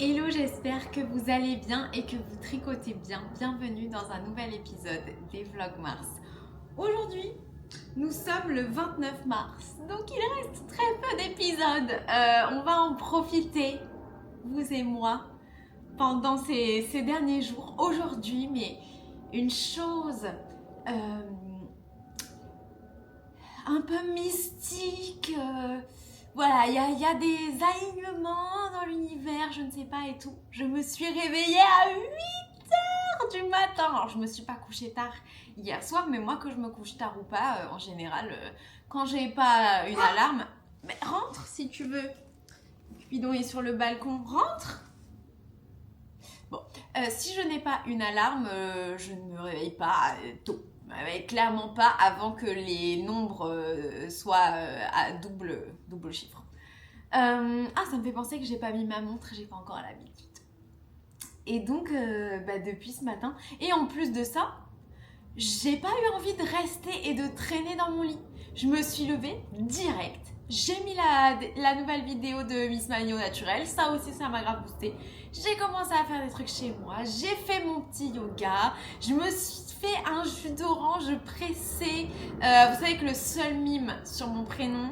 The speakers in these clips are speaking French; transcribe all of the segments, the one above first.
Hello, j'espère que vous allez bien et que vous tricotez bien. Bienvenue dans un nouvel épisode des Vlogs Mars. Aujourd'hui, nous sommes le 29 mars, donc il reste très peu d'épisodes. On va en profiter, vous et moi, pendant ces derniers jours. Aujourd'hui, mais une chose un peu mystique. Voilà, il y a des alignements dans l'univers, je ne sais pas et tout. Je me suis réveillée à 8h du matin. Alors, je me suis pas couchée tard hier soir, mais moi, que je me couche tard ou pas, en général, quand j'ai pas une alarme, mais rentre si tu veux. Cupidon est sur le balcon, rentre. Bon, si je n'ai pas une alarme, je ne me réveille pas tôt. Clairement pas avant que les nombres soient à double chiffre. Ça me fait penser que j'ai pas mis ma montre, j'ai pas encore l'habitude. Et donc, depuis ce matin, et en plus de ça, j'ai pas eu envie de rester et de traîner dans mon lit. Je me suis levée direct. J'ai mis la nouvelle vidéo de Miss Magno Naturelle. Ça aussi, ça m'a grave boosté. J'ai commencé à faire des trucs chez moi. J'ai fait mon petit yoga. Je me suis fait un jus d'orange pressé. Vous savez que le seul mime sur mon prénom,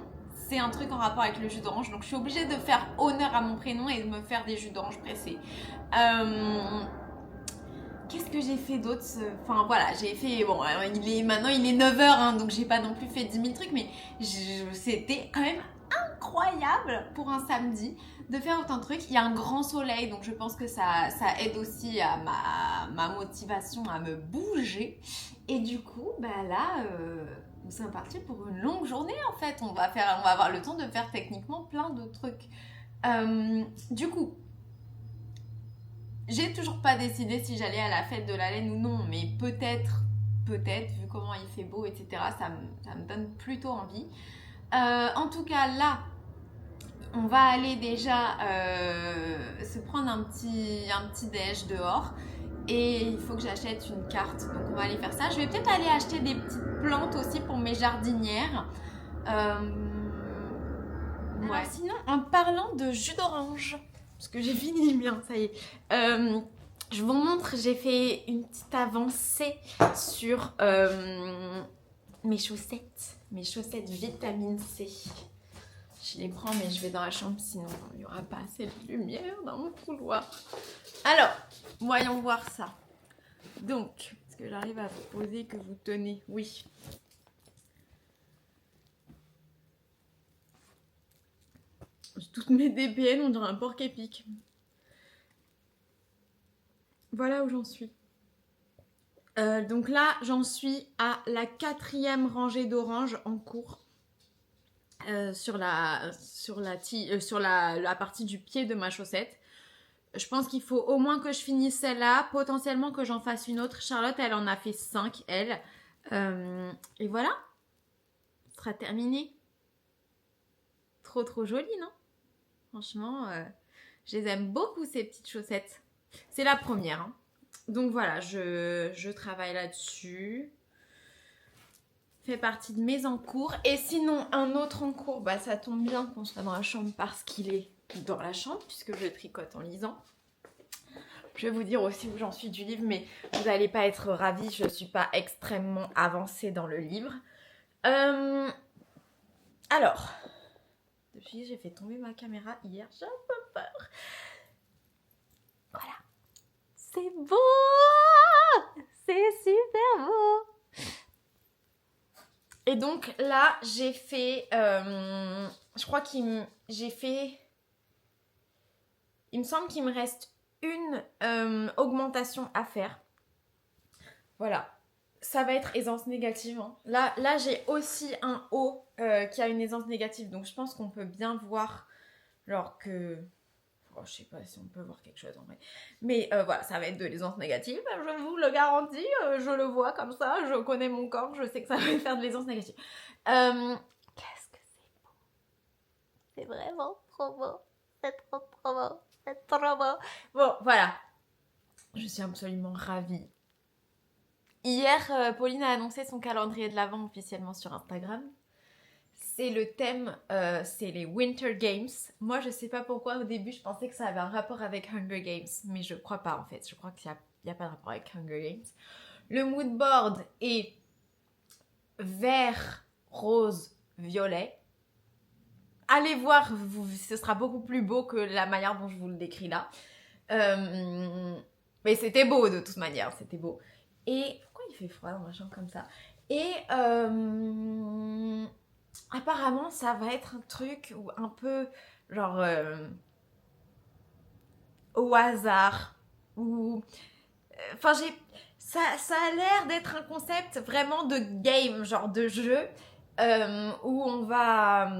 c'est un truc en rapport avec le jus d'orange. Donc, je suis obligée de faire honneur à mon prénom et de me faire des jus d'orange pressés. Qu'est-ce que j'ai fait d'autre? Enfin voilà, j'ai fait. Bon, maintenant il est 9h, hein, donc j'ai pas non plus fait 10 000 trucs, mais c'était quand même incroyable pour un samedi de faire autant de trucs. Il y a un grand soleil, donc je pense que ça aide aussi à ma motivation à me bouger. Et du coup, là, nous sommes partis pour une longue journée en fait. On va avoir le temps de faire techniquement plein de trucs. Du coup, j'ai toujours pas décidé si j'allais à la fête de la laine ou non, mais peut-être, vu comment il fait beau, etc., ça me donne plutôt envie. En tout cas, là, on va aller déjà se prendre un petit déj dehors. Et il faut que j'achète une carte, donc on va aller faire ça. Je vais peut-être aller acheter des petites plantes aussi pour mes jardinières. Ouais. Alors sinon, en parlant de jus d'orange, parce que j'ai fini le mien, ça y est. Je vous montre, j'ai fait une petite avancée sur mes chaussettes vitamine C. Je les prends, mais je vais dans la chambre, sinon il n'y aura pas assez de lumière dans mon couloir. Alors, voyons voir ça. Donc, est-ce que j'arrive à vous poser que vous tenez? Oui. Toutes mes DPN, on dirait un porc épic. Voilà où j'en suis. Donc là, j'en suis à la 4e rangée d'orange en cours. Sur la partie du pied de ma chaussette. Je pense qu'il faut au moins que je finisse celle-là, potentiellement que j'en fasse une autre. Charlotte, elle en a fait 5, elle. Et voilà, ce sera terminé. Trop trop joli, non? Franchement, je les aime beaucoup, ces petites chaussettes. C'est la première, hein. Donc voilà, je travaille là-dessus. Fait partie de mes encours. Et sinon, un autre encours, ça tombe bien qu'on soit dans la chambre parce qu'il est dans la chambre, puisque je tricote en lisant. Je vais vous dire aussi où j'en suis du livre, mais vous n'allez pas être ravis, je ne suis pas extrêmement avancée dans le livre. Alors, depuis j'ai fait tomber ma caméra hier, j'ai un peu peur. Voilà. C'est beau! C'est super beau! Et donc là, j'ai fait... je crois j'ai fait... Il me semble qu'il me reste une augmentation à faire. Voilà. Ça va être aisance négative, hein. Là, j'ai aussi un haut qui a une aisance négative. Donc, je pense qu'on peut bien voir genre que... Oh, je sais pas si on peut voir quelque chose en vrai. Mais voilà, ça va être de l'aisance négative. Je vous le garantis. Je le vois comme ça. Je connais mon corps. Je sais que ça va faire de l'aisance négative. Qu'est-ce que c'est beau. C'est vraiment trop beau. C'est trop beau. C'est trop beau. Bon, voilà. Je suis absolument ravie. Hier, Pauline a annoncé son calendrier de l'Avent officiellement sur Instagram. c'est le thème, c'est les Winter Games. Moi, je sais pas pourquoi, au début, je pensais que ça avait un rapport avec Hunger Games, mais je crois pas en fait. Je crois qu'il n'y a pas de rapport avec Hunger Games. Le mood board est vert, rose, violet. Allez voir, ce sera beaucoup plus beau que la manière dont je vous le décris là. Mais c'était beau de toute manière, c'était beau. Et pourquoi il fait froid dans ma chambre comme ça? Et apparemment, ça va être un truc un peu genre au hasard. Ou. Enfin, ça a l'air d'être un concept vraiment de game, genre de jeu, où on va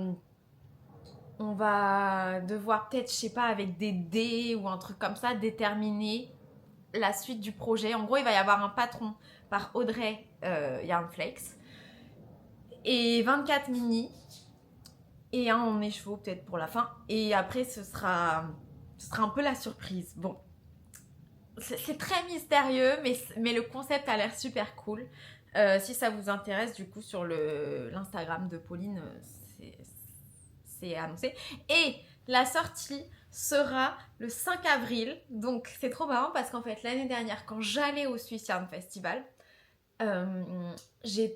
devoir peut-être, je sais pas, avec des dés ou un truc comme ça, déterminer la suite du projet. En gros, il va y avoir un patron par Audrey Yarnflakes et 24 mini et un en écheveau peut-être pour la fin. Et après, ce sera un peu la surprise. Bon, c'est très mystérieux, mais le concept a l'air super cool. Si ça vous intéresse, du coup, sur l'Instagram de Pauline, c'est annoncé. Et la sortie sera le 5 avril. Donc, c'est trop marrant parce qu'en fait, l'année dernière, quand j'allais au Swiss Yarn Festival, j'ai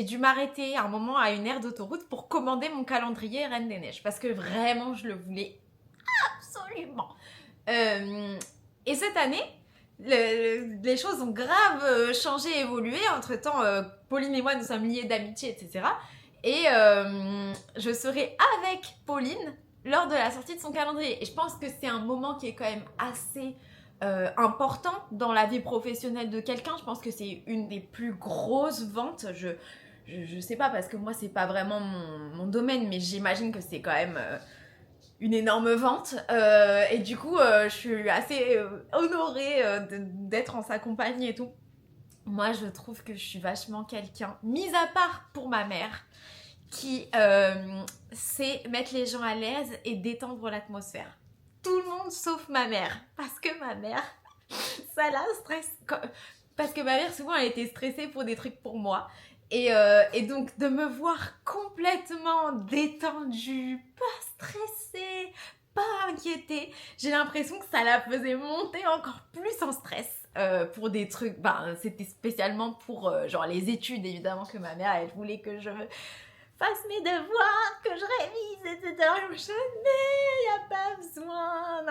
dû m'arrêter à un moment à une aire d'autoroute pour commander mon calendrier Reine des Neiges parce que vraiment, je le voulais absolument. Et cette année, les choses ont grave changé, évolué. Entre-temps, Pauline et moi, nous sommes liés d'amitié, etc. Et je serai avec Pauline lors de la sortie de son calendrier. Et je pense que c'est un moment qui est quand même assez important dans la vie professionnelle de quelqu'un. Je pense que c'est une des plus grosses ventes. Je sais pas, parce que moi, c'est pas vraiment mon domaine, mais j'imagine que c'est quand même une énorme vente. Et du coup, je suis assez honorée d'être en sa compagnie et tout. Moi, je trouve que je suis vachement quelqu'un, mis à part pour ma mère, qui sait mettre les gens à l'aise et détendre l'atmosphère. Tout le monde sauf ma mère. Parce que ma mère, ça la stresse. Parce que ma mère, souvent, elle était stressée pour des trucs pour moi. Et donc, de me voir complètement détendue, pas stressée, pas inquiétée, j'ai l'impression que ça la faisait monter encore plus en stress. Pour des trucs, c'était spécialement pour genre les études, évidemment, que ma mère, elle voulait que je fasse mes devoirs, que je révise, etc. Je me disais, mais il n'y a pas besoin,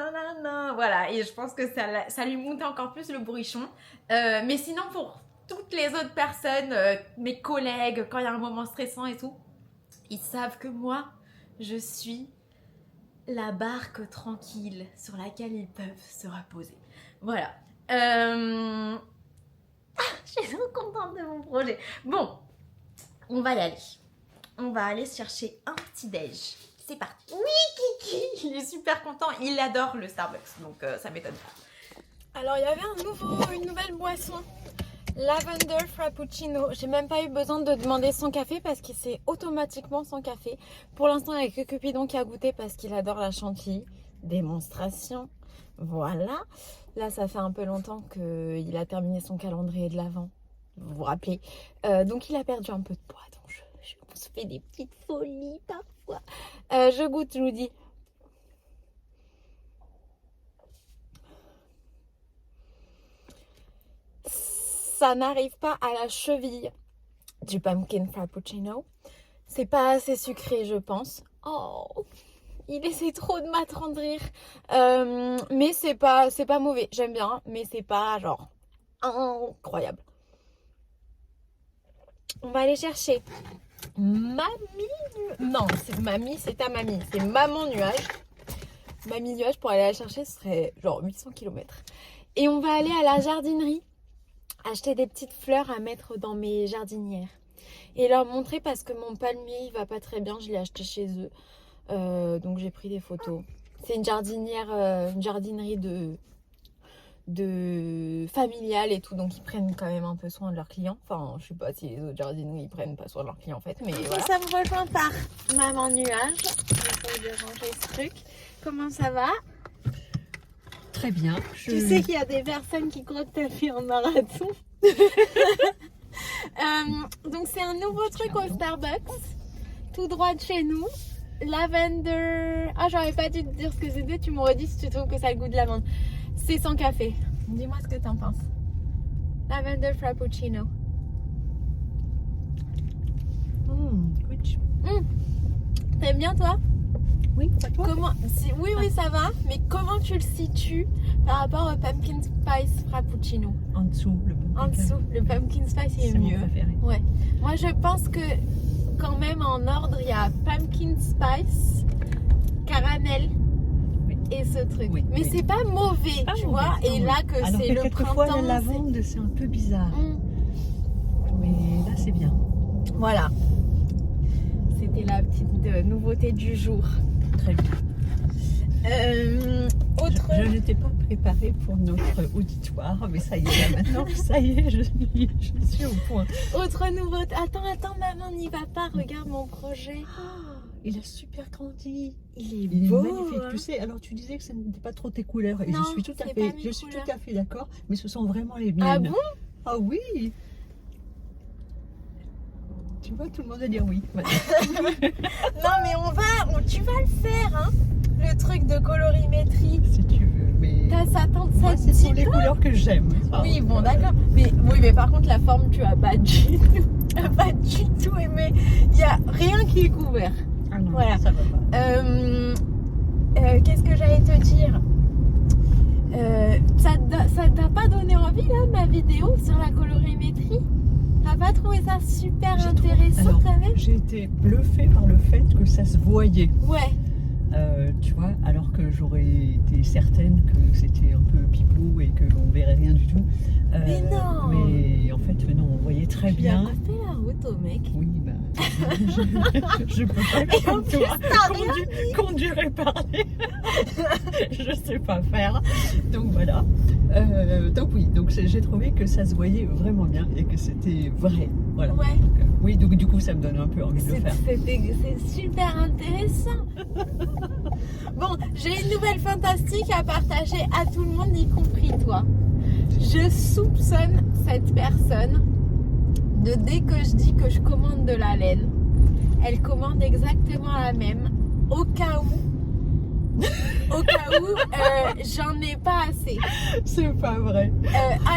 non. Voilà, et je pense que ça lui montait encore plus le bourrichon. Mais sinon, pour toutes les autres personnes, mes collègues, quand il y a un moment stressant et tout, ils savent que moi, je suis la barque tranquille sur laquelle ils peuvent se reposer. Voilà. Je suis trop contente de mon projet. Bon, on va y aller. On va aller chercher un petit déj. C'est parti. Oui, Kiki, il est super content. Il adore le Starbucks, donc ça m'étonne pas. Alors, il y avait une nouvelle boisson. Lavender Frappuccino. J'ai même pas eu besoin de demander son café parce qu'il sait automatiquement son café. Pour l'instant, il n'y a que Cupidon qui a goûté parce qu'il adore la chantilly. Démonstration. Voilà. Là, ça fait un peu longtemps qu'il a terminé son calendrier de l'Avent. Vous vous rappelez. Donc, il a perdu un peu de poids. Donc, on se fait des petites folies parfois. Je goûte, je vous dis. Ça n'arrive pas à la cheville du pumpkin frappuccino. C'est pas assez sucré, je pense. Oh, il essaie trop de m'attendrir. Mais c'est pas mauvais. J'aime bien, mais c'est pas genre incroyable. On va aller chercher Mamie. Non, c'est mamie, c'est ta mamie. C'est maman nuage. Mamie nuage, pour aller la chercher, ce serait genre 800 km. Et on va aller à la jardinerie acheter des petites fleurs à mettre dans mes jardinières et leur montrer parce que mon palmier il va pas très bien, je l'ai acheté chez eux, donc j'ai pris des photos. C'est une jardinerie de familiale et tout, donc ils prennent quand même un peu soin de leurs clients. Enfin, je sais pas si les autres jardineries ils prennent pas soin de leurs clients en fait, mais voilà. Ça me rejoint par maman nuage. J'essaie de ranger ce truc. Comment ça va? Très bien. Tu sais qu'il y a des personnes qui croient que t'as fait un marathon. Donc c'est un nouveau truc au Starbucks, tout droit de chez nous. Lavender. Ah, j'aurais pas dû te dire ce que c'était, tu m'aurais dit si tu trouves que ça a le goût de lavande. C'est sans café. Dis-moi ce que t'en penses. Lavender Frappuccino. Rich. T'aimes bien toi? Oui, pas toi. Oui, ça va. Mais comment tu le situes par rapport au Pumpkin Spice Frappuccino? En dessous, Le Pumpkin Spice il est c'est mon mieux. préféré. Ouais. Moi je pense que quand même en ordre il y a Pumpkin Spice, caramel Oui. et ce truc. Oui, Mais oui. c'est pas mauvais, Pas tu mauvais, vois. non, Et oui. là que Alors c'est que le quelquefois printemps. la lavande c'est un peu bizarre. Mais là c'est bien. Voilà. C'était la petite nouveauté du jour. Très bien. Autre. Je n'étais pas préparée pour notre auditoire, mais ça y est, là maintenant, ça y est, je suis au point. Autre nouveauté. Attends, maman, n'y va pas. Regarde mon projet. Il a super grandi. Il Il est beau. magnifique. Hein. Tu sais, alors tu disais que ce n'était pas trop tes couleurs, et Non, je suis tout à c'est fait, pas mes je suis couleurs. tout à fait d'accord, mais ce sont vraiment les miennes. Ah bon? Ah oui. Tu vois, tout le monde va dire oui. Voilà. Non, mais tu vas le faire, hein. Le truc de colorimétrie. Si tu veux, mais Ça tente ça moi, te ce sont dit les pas? couleurs que j'aime. Oui, bon, d'accord. Mais par contre, la forme, tu as pas du tout. Pas du tout aimé. Il n'y a rien qui est couvert. Ah non, Voilà. ça va pas. Qu'est-ce que j'allais te dire? Ça t'a pas donné envie, là, ma vidéo sur la colorimétrie? T'as pas trouvé ça super J'ai trouvé- intéressant, alors, quand même? J'ai été bluffée par le fait que ça se voyait. Ouais. Tu vois, alors que j'aurais été certaine que c'était un peu pipou et que l'on verrait rien du tout. Mais non. Mais en fait, non, on voyait très Tu as bien. coupé la route au mec. Oui, je peux pas Et en comme plus, toi t'as rien conduire et parler. Je sais pas faire. Donc voilà. Donc oui, donc j'ai trouvé que ça se voyait vraiment bien et que c'était vrai. Voilà. Ouais. Donc, oui, donc du coup, ça me donne un peu envie de le faire. C'est super intéressant. Bon, j'ai une nouvelle fantastique à partager à tout le monde, y compris toi. Je soupçonne cette personne de dès que je dis que je commande de la laine, elle commande exactement la même, au cas où j'en ai pas assez. C'est pas vrai.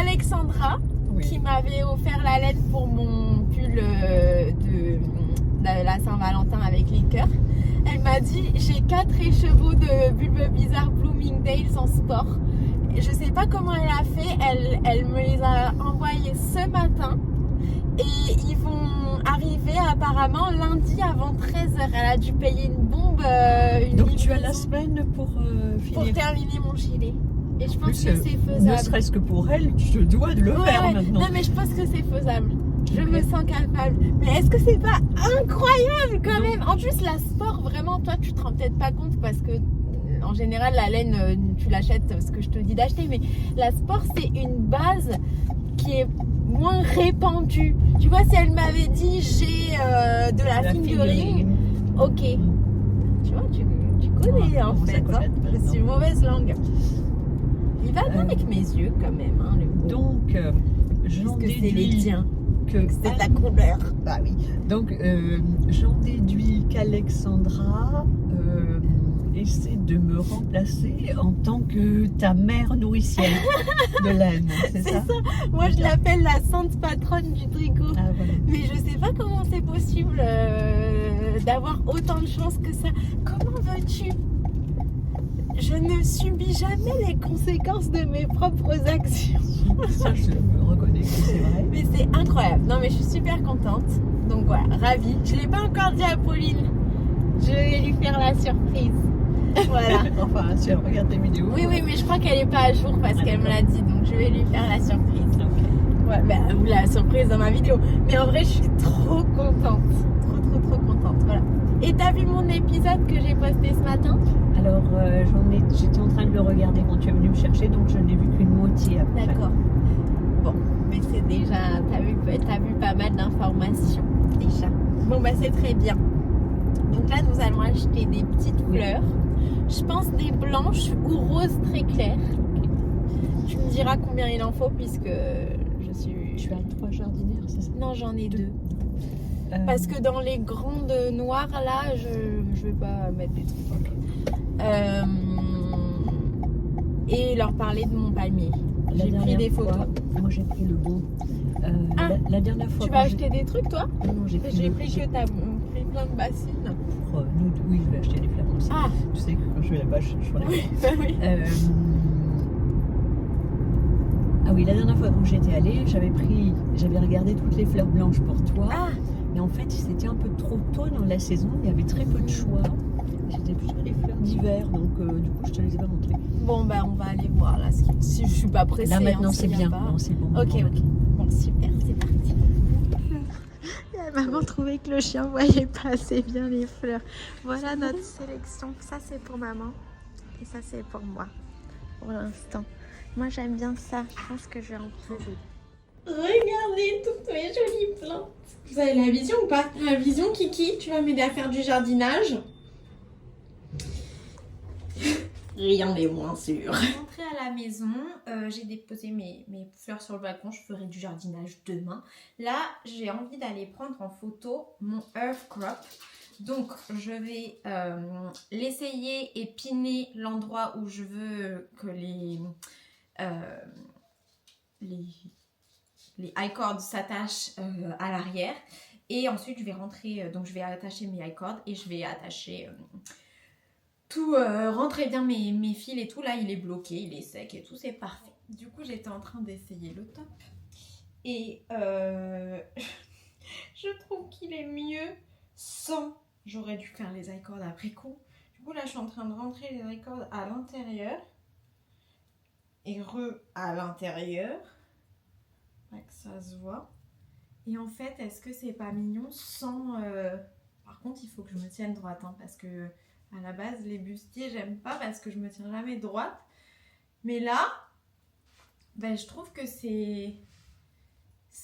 Alexandra, Oui. qui m'avait offert la laine pour mon pull de la Saint-Valentin avec les cœurs, elle m'a dit j'ai 4 écheveaux de Bulbe Bizarre Bloomingdale's en sport. Je sais pas comment elle a fait, elle me les a envoyés ce matin et ils vont arriver apparemment lundi avant 13h. Elle a dû payer une bombe, Donc tu as la livraison semaine pour pour finir. terminer mon gilet. Et je En pense plus, que c'est Ne faisable. serait-ce que pour elle, tu te dois de le Ouais, faire ouais. maintenant. Non mais je pense que c'est faisable. Je Ok. me sens capable. Mais est-ce que c'est pas incroyable quand Non. même? En plus la sport, vraiment, toi tu te rends peut-être pas compte parce que en général la laine tu l'achètes ce que je te dis d'acheter, mais la sport c'est une base qui est moins répandue. Tu vois, si elle m'avait dit j'ai de la fingering, ok. Tu vois, tu connais Ouais, en on fait. s'accorde Hein. Je maintenant. suis mauvaise langue. Il va bien avec mes yeux quand même, hein, le beau. Donc, j'en Parce que c'est les déduis tiens. que C'est de la couleur. Bah oui. Donc, j'en déduis qu'Alexandra essaie de me remplacer en tant que ta mère nourricière de laine, c'est ça? Moi, je l'appelle la sainte patronne du tricot. Ah voilà. Mais je sais pas comment c'est possible d'avoir autant de chance que ça. Comment veux-tu? Je ne subis jamais les conséquences de mes propres actions. Ça, je me reconnais que c'est vrai. Mais c'est incroyable. Non, mais je suis super contente. Donc voilà, ravie. Je l'ai pas encore dit à Pauline. Je vais lui faire la surprise. Voilà. Enfin, si elle regarde tes vidéos. Oui, mais je crois qu'elle est pas à jour parce qu'elle me l'a dit. Donc je vais lui faire la surprise. Ok. Ouais, bah, ou la surprise dans ma vidéo. Mais en vrai, je suis trop contente. Trop contente. Voilà. Et t'as vu mon épisode que j'ai posté ce matin? Alors, j'étais en train de le regarder quand tu es venu me chercher, donc je n'ai vu qu'une moitié après. D'accord. Bon, mais c'est déjà. T'as vu pas mal d'informations déjà. Bon, bah, c'est très bien. Donc là, nous allons acheter des petites fleurs. Je pense des blanches ou roses très claires. Tu me diras combien il en faut puisque je Tu as 3 jardinières, c'est ça? Non, j'en ai 2. Parce que dans les grandes noires, là, je vais pas mettre des trucs. Et leur parler de mon palmier. J'ai pris des photos. Moi, j'ai pris le bon. La dernière fois. Tu vas acheter des trucs, toi? Non, j'ai pris que t'as pris plein de bassines. Oui, je vais acheter des fleurs aussi. Ah, Tu sais que quand je vais là-bas, je vois les oui. Ah oui, la dernière fois quand j'étais allée, j'avais regardé toutes les fleurs blanches pour toi. Ah, Et en fait, c'était un peu trop tôt dans la saison, il y avait très peu de choix. C'était plutôt les fleurs d'hiver, donc du coup, je te les ai pas montrées. bon, bah, on va aller voir là. Si je suis pas pressée. Là maintenant, hein, c'est s'il y a bien. pas. Non, c'est bon. Ok. Bon, super, c'est parti. Maman trouvait que le chien voyait pas assez bien les fleurs. Voilà notre sélection. Ça, c'est pour maman. Et ça, c'est pour moi. Pour l'instant. Moi, j'aime bien ça. Je pense que je vais en prendre. Regardez toutes mes jolies plantes. Vous avez la vision ou pas? La vision, Kiki? Tu vas m'aider à faire du jardinage? Rien n'est moins sûr. Je suis rentrée à la maison, j'ai déposé mes fleurs sur le balcon, je ferai du jardinage demain. Là, j'ai envie d'aller prendre en photo mon Earth Crop. Donc, je vais l'essayer et piner l'endroit où je veux que les high cords s'attachent à l'arrière. Et ensuite, je vais rentrer, donc je vais attacher mes high cords et je vais attacher... tout rentrer bien mes fils et tout. Là, il est bloqué, il est sec et tout, c'est parfait. Du coup, j'étais en train d'essayer le top. Et je trouve qu'il est mieux sans. J'aurais dû faire les high cords après coup. Du coup, là, je suis en train de rentrer les high cords à l'intérieur. Et à l'intérieur. Là, que ça se voit. Et en fait, est-ce que c'est pas mignon sans... Par contre, il faut que je me tienne droite, hein, parce que... À la base, les bustiers, j'aime pas parce que je me tiens jamais droite. Mais là, ben, je trouve que c'est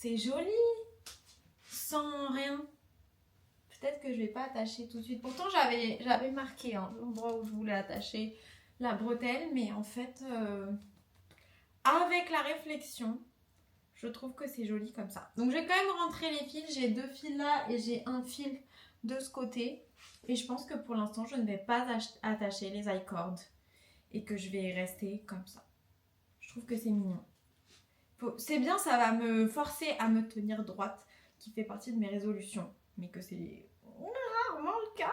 joli, sans rien. Peut-être que je vais pas attacher tout de suite. Pourtant, j'avais marqué hein, l'endroit où je voulais attacher la bretelle. Mais en fait, avec la réflexion, je trouve que c'est joli comme ça. Donc, je vais quand même rentrer les fils. J'ai 2 fils là et j'ai un fil de ce côté. Et je pense que pour l'instant, je ne vais pas attacher les high cords et que je vais rester comme ça. Je trouve que c'est mignon. C'est bien, ça va me forcer à me tenir droite, qui fait partie de mes résolutions, mais que c'est rarement le cas.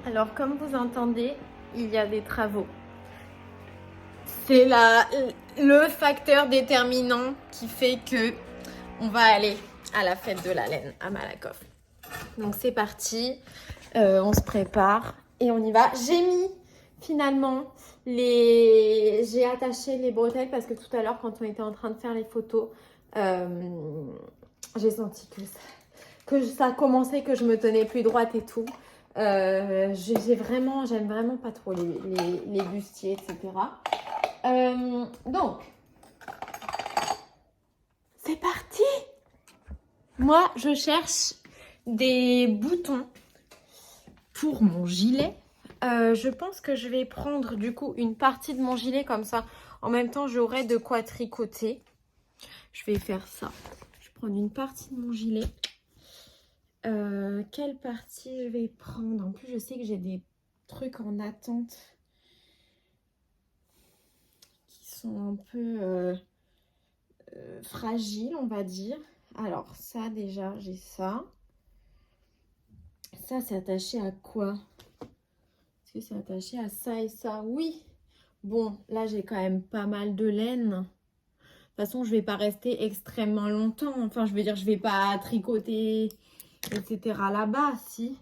Alors, comme vous entendez, il y a des travaux. C'est le facteur déterminant qui fait que on va aller à la fête de la laine à Malakoff. Donc c'est parti, on se prépare et on y va. J'ai mis finalement j'ai attaché les bretelles parce que tout à l'heure quand on était en train de faire les photos, j'ai senti que ça commençait, que je me tenais plus droite et tout. J'aime vraiment pas trop les bustiers, etc. Donc, c'est parti. Moi, je cherche des boutons pour mon gilet. Je pense que je vais prendre du coup une partie de mon gilet comme ça. En même temps, j'aurai de quoi tricoter. Je vais faire ça. Je vais prendre une partie de mon gilet. Quelle partie je vais prendre? En plus, je sais que j'ai des trucs en attente qui sont un peu fragiles, on va dire. Alors, ça déjà, j'ai ça. Ça, c'est attaché à quoi? Est-ce que c'est attaché à ça et ça? Oui. Bon, là, j'ai quand même pas mal de laine. De toute façon, je vais pas rester extrêmement longtemps. Enfin, je veux dire, je vais pas tricoter, etc. là-bas, si.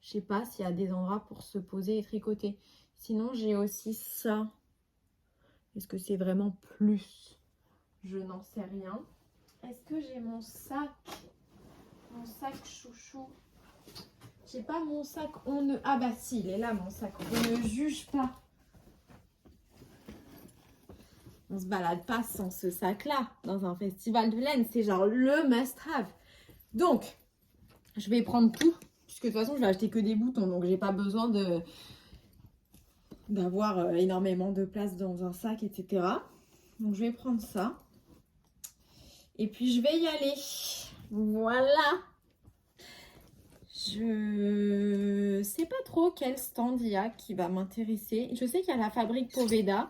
Je sais pas s'il y a des endroits pour se poser et tricoter. Sinon, j'ai aussi ça. Est-ce que c'est vraiment plus? Je n'en sais rien. Est-ce que j'ai mon sac? Mon sac chouchou. J'ai pas mon sac, Ah bah si, il est là mon sac. On ne juge pas. On se balade pas sans ce sac-là dans un festival de laine. C'est genre le must-have. Donc, je vais prendre tout. Puisque de toute façon, je vais acheter que des boutons. Donc, j'ai pas besoin d'avoir énormément de place dans un sac, etc. Donc, je vais prendre ça. Et puis je vais y aller. Voilà. Je sais pas trop quel stand il y a qui va m'intéresser. Je sais qu'il y a la fabrique Poveda.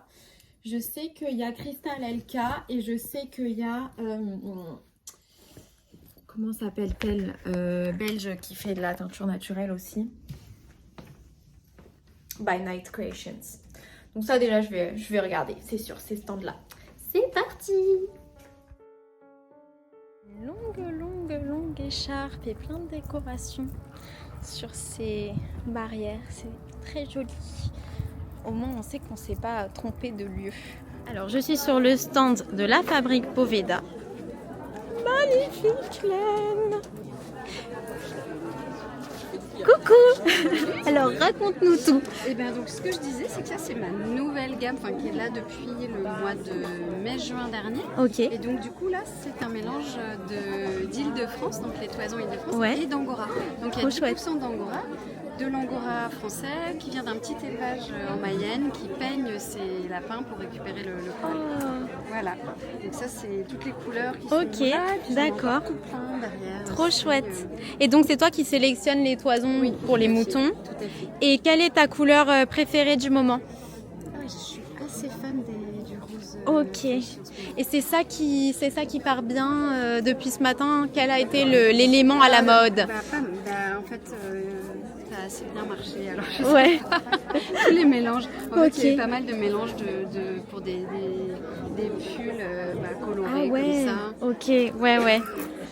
Je sais qu'il y a Crystal LK. Et je sais qu'il y a... comment s'appelle-t-elle, belge qui fait de la teinture naturelle aussi. By Night Creations. Donc ça déjà je vais regarder, c'est sûr, ces stands-là. C'est parti! Longue écharpe et plein de décorations sur ces barrières. C'est très joli. Au moins on sait qu'on ne s'est pas trompé de lieu. Alors je suis sur le stand de la fabrique Poveda. Magnifique laine. Coucou. Alors raconte-nous tout. Et bien donc ce que je disais c'est que ça c'est ma nouvelle gamme qui est là depuis le mois de mai-juin dernier. Ok. Et donc du coup là c'est un mélange d'Île-de-France, donc les toisons Île-de-France et d'Angora. Donc il y a 10% d'Angora, de l'Angora français qui vient d'un petit élevage en Mayenne qui peigne ses lapins pour récupérer le poil. Voilà. Donc ça c'est toutes les couleurs qui sont là. Ok, d'accord. Tout plein derrière. Trop chouette. Et donc c'est toi qui sélectionnes les toisons pour les moutons. Tout à fait. Et quelle est ta couleur préférée du moment? Je suis assez fan du rose. Ok. Et c'est ça qui part bien depuis ce matin. Quel a été l'élément à la mode? En fait, ça a assez bien marché. Alors, je Ouais. sais pas. Tous les mélanges. En fait, il y a eu pas mal de mélanges pour des pulls colorés comme ça. Ok, ouais.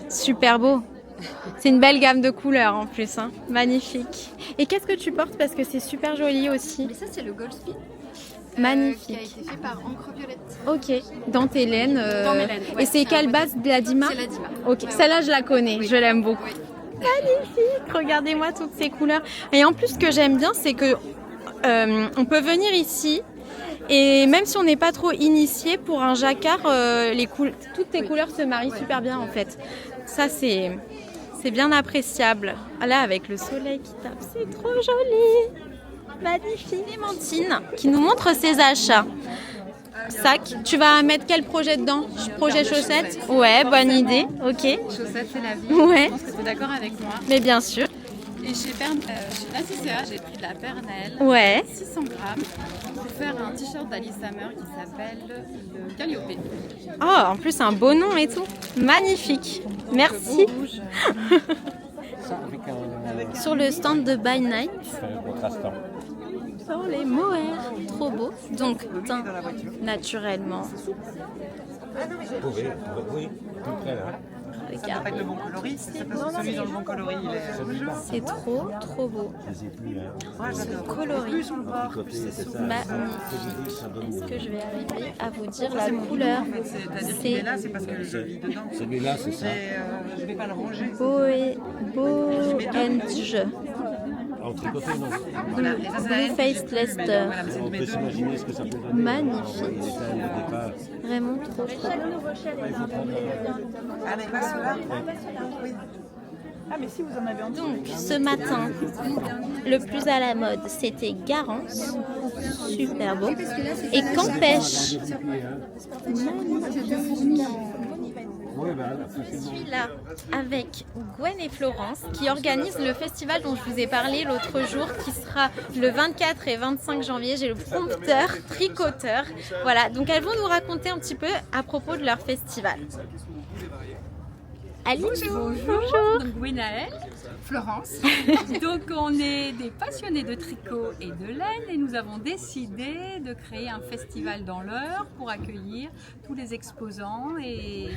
Super beau. C'est une belle gamme de couleurs en plus, hein. Magnifique. Et qu'est-ce que tu portes parce que c'est super joli aussi. Mais ça, c'est le Goldsmith. Magnifique. Qui a été fait par Encre Violette. Ok, dans tes laines. Dans mes laines, ouais, et c'est quelle base de la Dima? C'est la Dima. Ok, celle-là je la connais, Oui. je l'aime beaucoup. Oui. Magnifique, regardez-moi toutes ces couleurs. Et en plus, ce que j'aime bien, c'est que on peut venir ici. Et même si on n'est pas trop initié, pour un jacquard, toutes tes couleurs se marient super bien en fait. Ça, c'est bien appréciable. Là, avec le soleil qui tape, c'est trop joli. Magnifique. Clémentine qui nous montre ses achats. Sac, tu vas mettre quel projet dedans? Projet chaussettes? Ouais, bonne idée. Ok. Chaussettes, c'est la vie. Ouais. Je pense que tu es d'accord avec moi. Mais bien sûr. Et chez Nassicéa, j'ai pris de la Pernelle. Ouais. 600 grammes pour faire un t-shirt d'Alice Hammer qui s'appelle le Calliope. Oh, en plus un beau nom et tout. Magnifique. Merci. Rouge. Sur le stand de By Night. Sur les mohair. Trop beau. Donc, teint naturellement. Oui, tout près là. Regarde. Le bon coloris, c'est parce que celui dans le bon coloris, il est rouge. C'est trop beau. Je sais plus. Coloris. Plus on le porte, plus c'est souple. Magnifique. Est-ce que je vais arriver à vous dire la couleur? C'est-à-dire qu'il est là, c'est parce que je vis dedans. Celui-là, c'est ça. Je vais pas le ranger. Bohenge. En tricoté, non. Voilà, et ça, c'est la Blue haine que Faced j'ai pris, Leicester. mais voilà, mais c'est de On mes peut deux. s'imaginer ce que ça peut donner. Magnifique. Les détails au départ. Vraiment trop. Allez, pas ceux-là. Oui. Ah, mais si vous en avez en dessous. Donc, ce matin, le plus à la mode, c'était Garance. Super beau. Et Campèche. Oui, ben, Je suis là avec Gwen et Florence qui organisent le festival dont je vous ai parlé l'autre jour qui sera le 24 et 25 janvier. J'ai le prompteur, tricoteur. Voilà, donc elles vont nous raconter un petit peu à propos de leur festival. Alice, bonjour. Donc Gwenaëlle, Florence. Donc on est des passionnés de tricot et de laine et nous avons décidé de créer un festival dans l'Eure pour accueillir tous les exposants et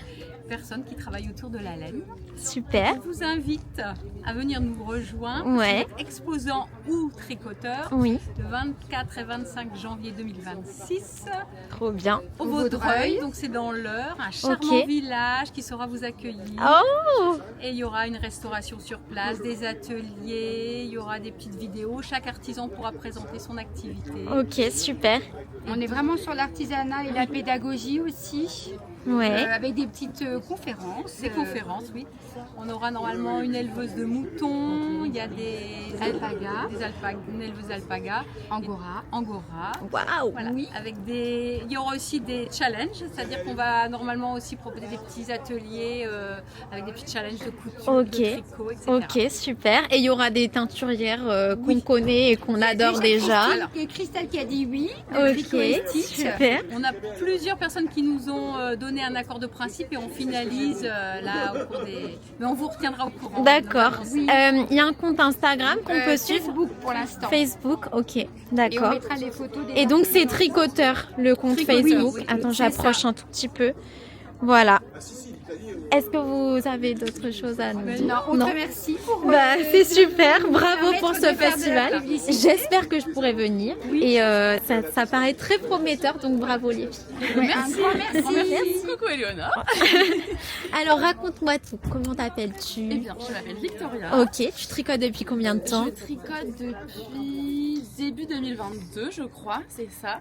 personnes qui travaillent autour de la laine. Super. Je vous invite à venir nous rejoindre, Ouais. exposants ou tricoteurs, Oui, le 24 et 25 janvier 2026 trop bien. au Vaudreuil. Donc c'est dans l'Eure, un charmant village qui saura vous accueillir. Oh, Et il y aura une restauration sur place, des ateliers, il y aura des petites vidéos. Chaque artisan pourra présenter son activité. ok, super. On est vraiment sur l'artisanat et la pédagogie aussi. Ouais. avec des petites conférences. Des conférences, oui. On aura normalement une éleveuse de moutons, il y a une éleveuse d'alpaga, angora. Waouh. Voilà, il y aura aussi des challenges, c'est-à-dire qu'on va normalement aussi proposer des petits ateliers avec des petits challenges de couture, de tricot, etc. Ok, super. Et il y aura des teinturières qu'on connaît et qu'on adore déjà. Alors, Il y a Christelle qui a dit oui. Ok, super. on a plusieurs personnes qui nous ont donné un accord de principe et on finalise là au cours des... Mais on vous retiendra au courant. D'accord. Oui. Il y a un compte Instagram qu'on peut suivre. Facebook pour l'instant. Facebook, ok, Et on d'accord. mettra les photos des Et donc c'est Tricoteur, le compte Facebook. oui, Attends, c'est j'approche un tout petit peu. Voilà. Est-ce que vous avez d'autres choses à nous dire? Non, on te remercie pour Bah, c'est super, bravo permettre pour de ce faire de la festival. publicité. J'espère que je pourrai venir. Et ça paraît très prometteur, donc bravo les filles. Merci. Un grand merci. Coucou Éléonore. Alors raconte-moi tout, comment t'appelles-tu? Eh bien, je m'appelle Victoria. Ok, tu tricotes depuis combien de temps? Je tricote depuis début 2022, je crois, c'est ça.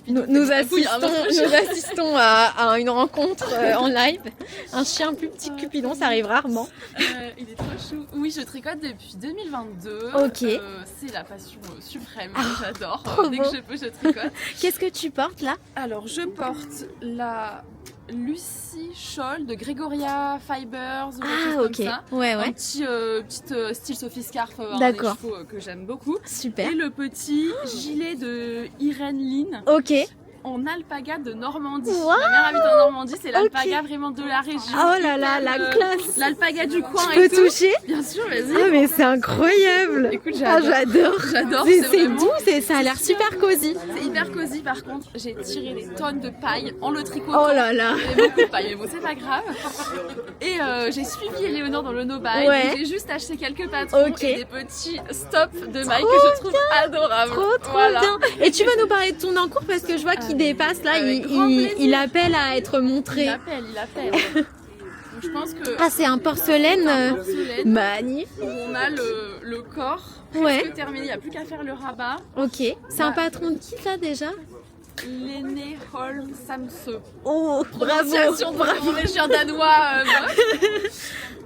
Nous assistons à une rencontre en live. Un chien plus petit que Cupidon, ça arrive rarement. Il est trop chou. Oui, je tricote depuis 2022. Ok. C'est la passion suprême, j'adore. trop Dès beau. que je peux, je tricote. Qu'est-ce que tu portes là? Alors, je porte la Lucy Shawl de Gregoria Fibers ou quelque Ah chose ok, comme ça. ouais Un ouais, petit style Sophie Scarf, un des D'accord. chevaux que j'aime beaucoup. super. Et le petit gilet de Irène Lynn Ok. en alpaga de Normandie. Waouh. Ma mère habite en Normandie, c'est l'alpaga vraiment de la région. Oh là là, Hyper, la classe. L'alpaga du coin Je peux et tout. toucher? Bien sûr, vas-y. Ah mais c'est incroyable. Écoute, Ah j'adore. j'adore. C'est C'est vraiment- doux, ça a l'air super cosy. C'est hyper cosy par contre. J'ai tiré des tonnes de paille en le tricotant. Oh là là. Il y avait beaucoup de paille, mais bon, c'est pas grave. Et j'ai suivi Éléonore dans le no-buy. Ouais. Donc J'ai juste acheté quelques patrons Ok. et des petits stops de mailles que je trouve adorables. Trop Voilà. bien. Et tu vas nous parler de ton encours parce que je vois qu'il dépasse là, avec grand plaisir. il appelle à être montré. Il appelle. Donc, je pense que Ah c'est un porcelaine porcelaine magnifique. où on a le corps Ouais. presque terminé. Il n'y a plus qu'à faire le rabat. Ok. C'est un patron de qui ça déjà? Lene Holm Samse. Oh bravo. Prononciation de mon régien danois.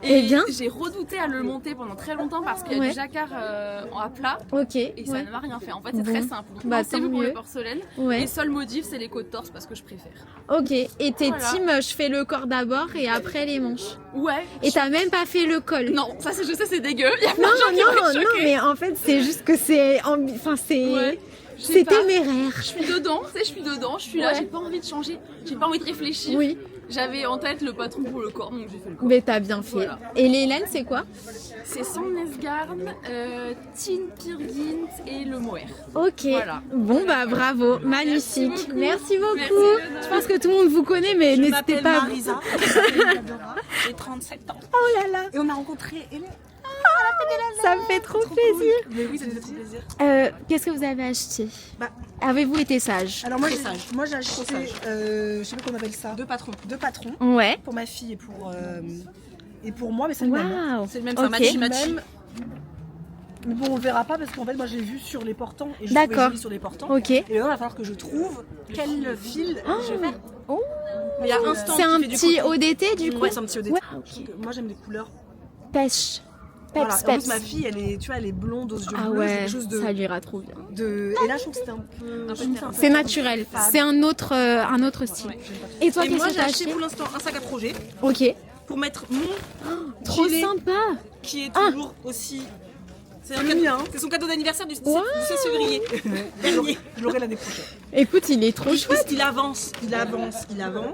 Eh bien. J'ai redouté à le monter pendant très longtemps parce qu'il y a Ouais. du jacquard à plat Ok. et ça Ouais. ne m'a rien fait. En fait, c'est Bon. très simple. Donc, Bah, pensez-vous tant pour mieux. le porcelaine. Ouais. Les seuls modifs, c'est les côtes torse parce que je préfère. Ok. Et t'es Voilà. team, je fais le corps d'abord et après les manches. Ouais. Et t'as même pas fait le col. Non, ça c'est, je sais, c'est dégueu. Il y a plein Non, de gens qui vont être non, choqués. mais en fait, c'est juste que c'est. Enfin, c'est. Ouais. Je sais C'est pas. téméraire. Je suis dedans, tu sais, je suis dedans, je suis là, Ouais. j'ai pas envie de changer, j'ai pas envie de réfléchir. Oui, J'avais en tête le patron pour le corps, donc j'ai fait le corps. mais t'as bien fait. Voilà. Et les laines, c'est quoi? C'est Sandnesgarn, Tin Pirgint et le Mohair. Ok. Voilà. Bon, bah bravo, magnifique. beaucoup. Merci beaucoup. Merci, Léonore. Je pense que tout le monde vous connaît, mais n'hésitez pas. Marisa, Isadora, j'ai 37 ans. Oh là là, Et on a rencontré Hélène. ça me fait trop plaisir. Mais oui, ça nous fait trop plaisir. Qu'est-ce que vous avez acheté? Bah. Avez-vous été sage? Alors moi j'ai acheté, je sais pas comment on appelle ça. Deux patrons. Ouais. Pour ma fille et pour moi, mais c'est le même. hein. Waouh. C'est le même, Ok. c'est un matchy Le matchy. même. Mais bon, on verra pas parce qu'en fait, moi je l'ai vu sur les portants et je D'accord. trouvais joli sur les portants. Ok. Et maintenant, il va falloir que je trouve quel fil je vais faire. Oh. Mais il y a un stand C'est un qui fait du petit coton. ODT du coup? Ouais, c'est un petit ODT. Ouais. Donc, moi j'aime les couleurs. Pêche. Voilà. Peps, En plus, peps. ma fille, elle est, tu vois, elle est blonde aux yeux Ah bleus, c'est ouais, quelque chose ça lui ira trop bien. Et là, je trouve que c'était un peu. C'est naturel, c'est un autre style. Et toi, Et qu'est-ce moi, que j'ai t'as acheté acheté? pour l'instant un sac à projet Ok, pour mettre mon trop gilet sympa. qui est toujours aussi. C'est son cadeau d'anniversaire du 16 février. Dernier. Je l'aurai l'année prochaine. Écoute, il est trop Parce chouette. qu'il avance.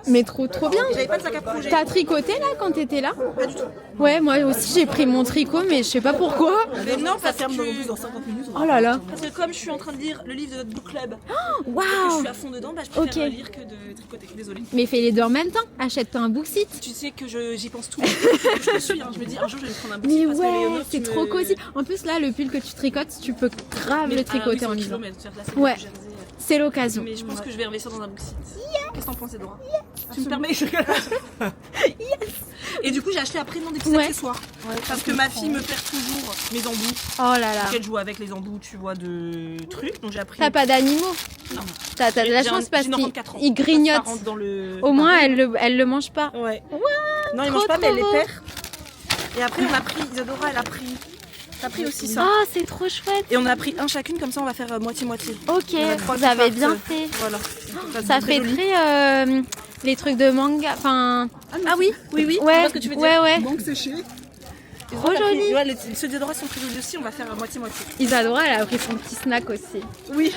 Mais trop bien. J'avais pas de sac à projet. T'as tricoté là quand t'étais là? Pas du tout. Ouais, moi aussi j'ai pris mon tricot, mais je sais pas pourquoi. Mais non, ça ferme dans 50 minutes. Oh là là. Parce que comme je suis en train de lire le livre de notre book club, et que je Waouh. suis à fond dedans, bah, je préfère Ok. lire que de tricoter. Désolée. Mais fais les deux en même temps. Achète-toi un booksite. Tu sais que j'y pense tout. Je me suis, je me dis un jour je vais me prendre un book Mais parce que ouais, Léonore, c'est tu trop me- cosy. En plus là, le pull que tu tricotes, tu peux grave le tricoter en lisant. Ouais. C'est l'occasion. Mais je pense que je vais investir dans un book site. Qu'est-ce que t'en penses, Edouard Tu me permets Et du coup, j'ai acheté après des petits accessoires. Parce que ma fille me perd toujours mes embouts. Oh là là. Donc elle joue avec les embouts, tu vois, de trucs. Donc j'ai appris. T'as pas d'animaux? Non. T'as de la chance parce qu'il qu'il grignote. Au moins, elle le mange pas. Ouais. Non, il mange pas, mais elle les perd. Et après, on a pris, Isadora, elle a pris. T'as pris aussi ça. Ah, c'est trop chouette. Et on a pris un chacune, comme ça on va faire moitié-moitié. Ok, vous avez bien fait. Voilà. Ça fait très les trucs de manga. Enfin. Ah oui. Ouais, je vois ce que tu veux dire. ouais. Manque séché. Trop joli. Ouais, ceux d'Isadora sont très jolis aussi, on va faire moitié-moitié. Isadora, elle a pris son petit snack aussi. Oui.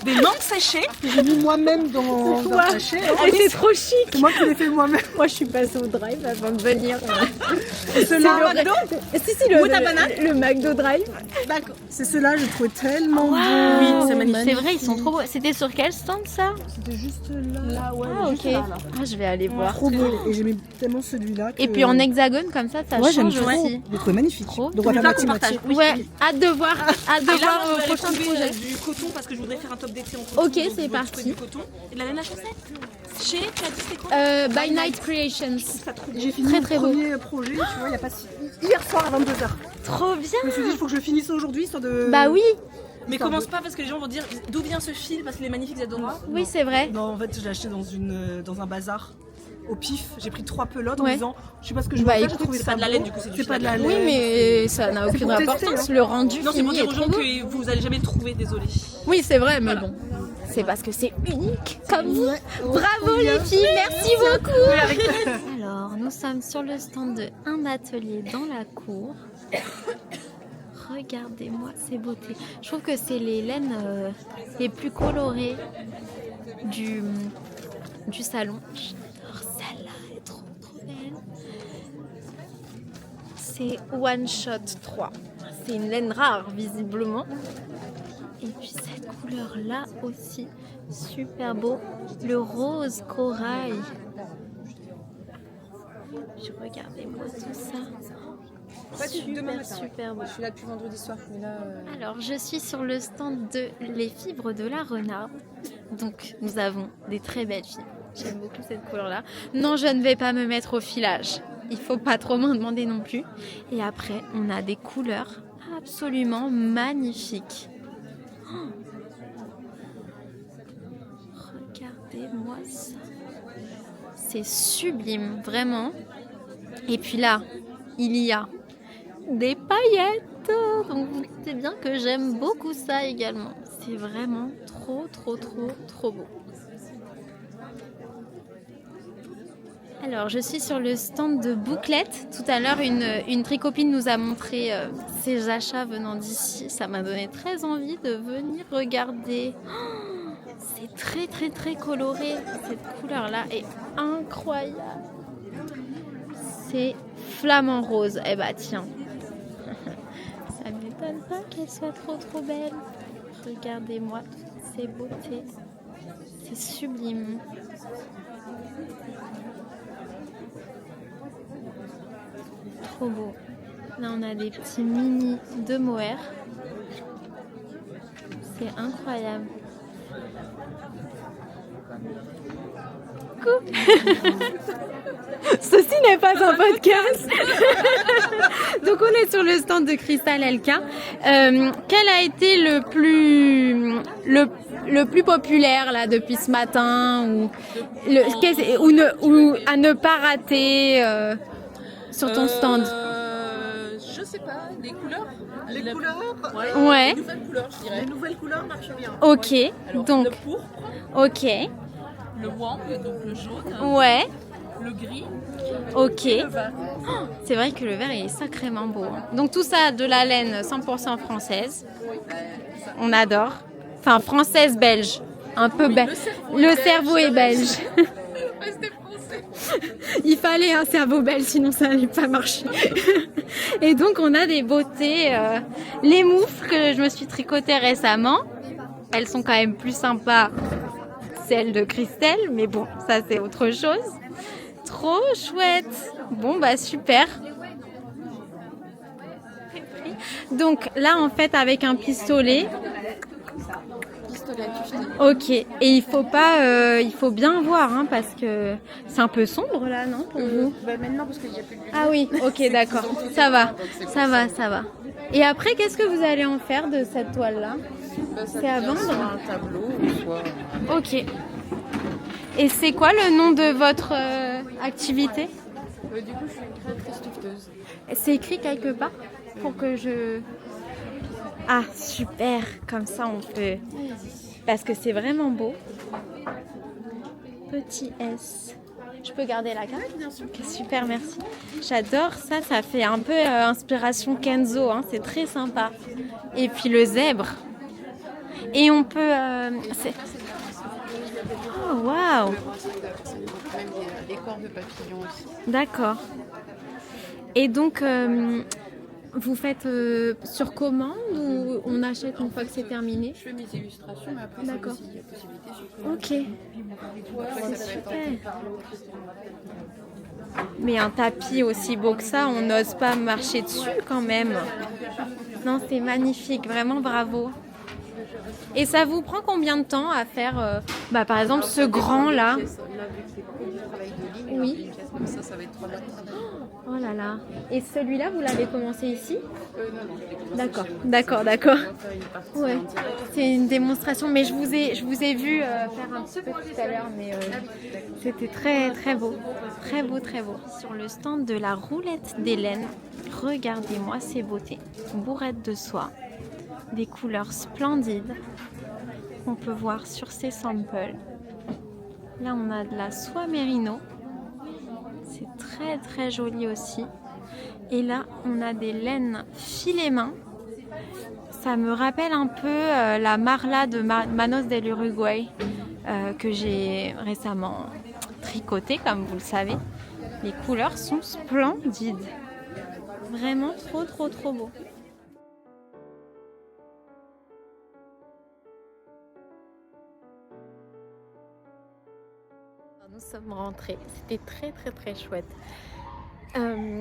Des mangues séchées. J'ai mis moi-même dans un sachet. Et c'est trop chic. C'est moi qui l'ai fait moi-même. Moi, je suis passée au drive avant de venir. C'est ceux-là. Si, le McDo Drive. D'accord. C'est ceux-là, je trouvais tellement beau. Oui, c'est magnifique. C'est vrai, ils sont trop beaux. C'était sur quel stand ça? C'était juste là, ouais. Ah, juste ok. là. Ah, je vais aller voir. Trop beau. Et j'aimais tellement celui-là. Et puis en hexagone comme ça ouais, j'aime change trop. aussi. Je le trouvais magnifique. Trop. Donc on va faire Là, qu'on moitié-moitié. partage. Oui. Ouais, hâte de voir Et là, au on va prochain trouver projet. du coton parce que je voudrais faire un top d'été en coton. Ok, Donc, c'est je vais parti. trouver du coton. Et de la laine à chaussettes. Chez, tu as dit c'était quoi? By Night Creations. J'ai fini Très, mon très beau. premier projet, tu vois, il y a pas si... hier soir à 22h. Trop bien. Je me suis dit, il faut que je le finisse aujourd'hui, histoire de... Bah oui, Mais commence pas parce que les gens vont dire d'où vient ce fil parce qu'il est magnifique, Isadora. oui c'est vrai. Non, en fait, je l'ai acheté dans un bazar. Au pif, j'ai pris 3 pelotes en Ouais. disant, je sais pas ce que je veux Bah, faire, j'ai écoute, trouvé c'est ça pas de la beau. laine, du coup, c'est du pas de la fil. laine. Oui mais ça n'a aucune pour tester, importance, hein. le rendu Non, c'est fini pour dire est aux gens trop beau. que vous allez jamais le trouver, désolé. Oui c'est vrai mais bon, c'est parce que c'est unique comme vous. Bravo les filles, merci beaucoup. Alors nous sommes sur le stand de un atelier dans la cour. Regardez-moi ces beautés. Je trouve que c'est les laines les plus colorées du salon. J'adore celle-là, elle est trop belle. C'est One Shot 3. C'est une laine rare visiblement. Et puis cette couleur-là aussi, super beau. Le rose corail. Puis regardez-moi tout ça. Super beau. Je suis là depuis vendredi soir. Mais là, Alors, je suis sur le stand de Les Fibres de la Renarde. Donc, nous avons des très belles fibres. J'aime beaucoup cette couleur-là. Non, je ne vais pas me mettre au filage. Il faut pas trop m'en demander non plus. Et après, on a des couleurs absolument magnifiques. Oh. Regardez-moi ça. C'est sublime, vraiment. Et puis là, il y a des paillettes. Donc vous savez bien que j'aime beaucoup ça également. C'est vraiment trop beau. Alors je suis sur le stand de bouclettes. Tout à l'heure une tricopine nous a montré ses achats venant d'ici. Ça m'a donné très envie de venir regarder. Oh, c'est très coloré. Cette couleur là est incroyable. C'est flamant rose. Eh bah tiens. Ça ne m'étonne pas qu'elle soit trop belle. Regardez-moi toutes ces beautés. C'est sublime. Trop beau. Là, on a des petits mini de mohair. C'est incroyable. Coucou. Ceci n'est pas un podcast. Donc on est sur le stand de Cristal Elka. Quel a été le plus populaire là depuis ce matin ou à ne pas rater sur ton stand? je sais pas, les couleurs. Les couleurs Ouais. Les nouvelles couleurs, je dirais. Les nouvelles couleurs marchent bien. Ok. Alors, Donc le pourpre, ok. le wang, donc le jaune, Ouais. le gris, Ok. le vert. C'est vrai que le vert est sacrément beau. Donc tout ça de la laine 100% française. On adore. Enfin française belge. Un peu belge. Le cerveau est belge. Il fallait un cerveau belge, sinon ça n'allait pas marcher. Et donc on a des beautés. Les moufles que je me suis tricotées récemment. Elles sont quand même plus sympas, celles de Christelle. Mais bon, ça c'est autre chose. Trop chouette. Bon bah super. Donc là en fait avec un pistolet, pistolet à tufter. Ok, et il faut bien voir, hein, parce que c'est un peu sombre là, non, pour vous? Maintenant, parce qu'il n'y a plus de lumière. Ah oui, ok, d'accord, ça va, ça va, ça va. Et après, qu'est-ce que vous allez en faire de cette toile-là? C'est à vendre? Soit un tableau, soit... Ok. Et c'est quoi le nom de votre activité? Du coup, je suis une créatrice tufteuse. C'est écrit quelque part pour que je... Ah, super, comme ça on peut... Parce que c'est vraiment beau. Petit S. Je peux garder la carte? Bien sûr. Ok, super, merci. J'adore ça, ça fait un peu inspiration Kenzo, hein, c'est très sympa. Et puis le zèbre. Et on peut... Oh, waouh! Même des corps de papillons aussi. D'accord. Et donc, vous faites sur commande ou on achète une fois que c'est terminé? Je fais mes illustrations, mais après, D'accord. il y a possibilité sur commande. Ok. C'est super. Mais un tapis aussi beau que ça, on n'ose pas marcher dessus quand même. Non, c'est magnifique, vraiment bravo. Et ça vous prend combien de temps à faire, par exemple, ce grand là? Là, vu que c'est que du travail de ligne, Oui. une pièce comme ça va être 3 mois de travail. Oh là là. Et celui-là, vous l'avez commencé ici? Non, je l'ai commencé D'accord, chez moi. d'accord, d'accord. On va faire une partie Ouais. en direct. C'est une démonstration, mais je vous ai vu faire un petit peu tout à l'heure, mais c'était très très beau, très beau, très beau. Sur le stand de la roulette d'Hélène, regardez-moi ces beautés. Bourrette de soie, des couleurs splendides. On peut voir sur ces samples. Là, on a de la soie mérino. C'est très très joli aussi. Et là, on a des laines filet main. Ça me rappelle un peu la Marla de Manos del Uruguay que j'ai récemment tricotée, comme vous le savez. Les couleurs sont splendides. Vraiment trop trop trop beau. Nous sommes rentrés. C'était très très très chouette.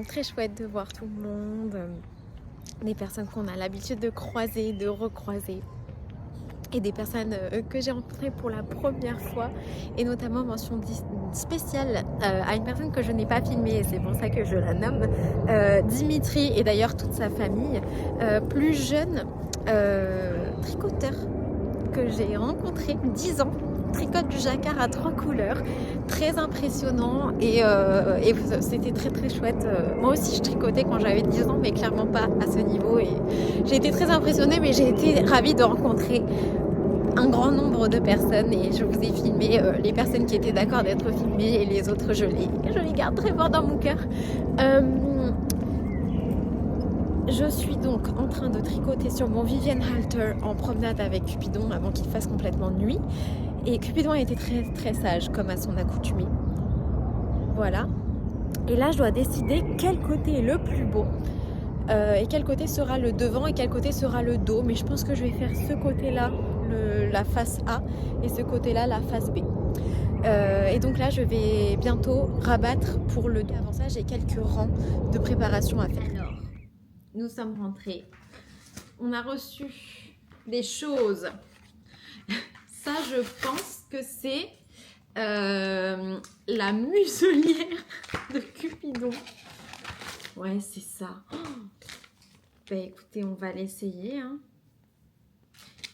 Très chouette de voir tout le monde. Des personnes qu'on a l'habitude de croiser, de recroiser. Et des personnes que j'ai rencontrées pour la première fois. Et notamment mention spéciale à une personne que je n'ai pas filmée. Et c'est pour ça que je la nomme. Dimitri et d'ailleurs toute sa famille. Plus jeune tricoteur que j'ai rencontré, 10 ans. Tricote du jacquard à 3 couleurs, très impressionnant et c'était très très chouette. Moi aussi je tricotais quand j'avais 10 ans, mais clairement pas à ce niveau, et j'ai été très impressionnée, mais j'ai été ravie de rencontrer un grand nombre de personnes, et je vous ai filmé les personnes qui étaient d'accord d'être filmées, et les autres je les garde très fort dans mon cœur. Je suis donc en train de tricoter sur mon Vivian Halter en promenade avec Cupidon avant qu'il fasse complètement nuit. Et Cupidon a été très très sage comme à son accoutumée. Voilà. Et là je dois décider quel côté est le plus beau. Et quel côté sera le devant et quel côté sera le dos. Mais je pense que je vais faire ce côté-là, la face A, et ce côté-là, la face B. Et donc là je vais bientôt rabattre pour le dos. Avant ça j'ai quelques rangs de préparation à faire. Alors, nous sommes rentrés. On a reçu des choses. Ça, je pense que c'est la muselière de Cupidon. Ouais, c'est ça. Oh, bah écoutez, on va l'essayer. Hein.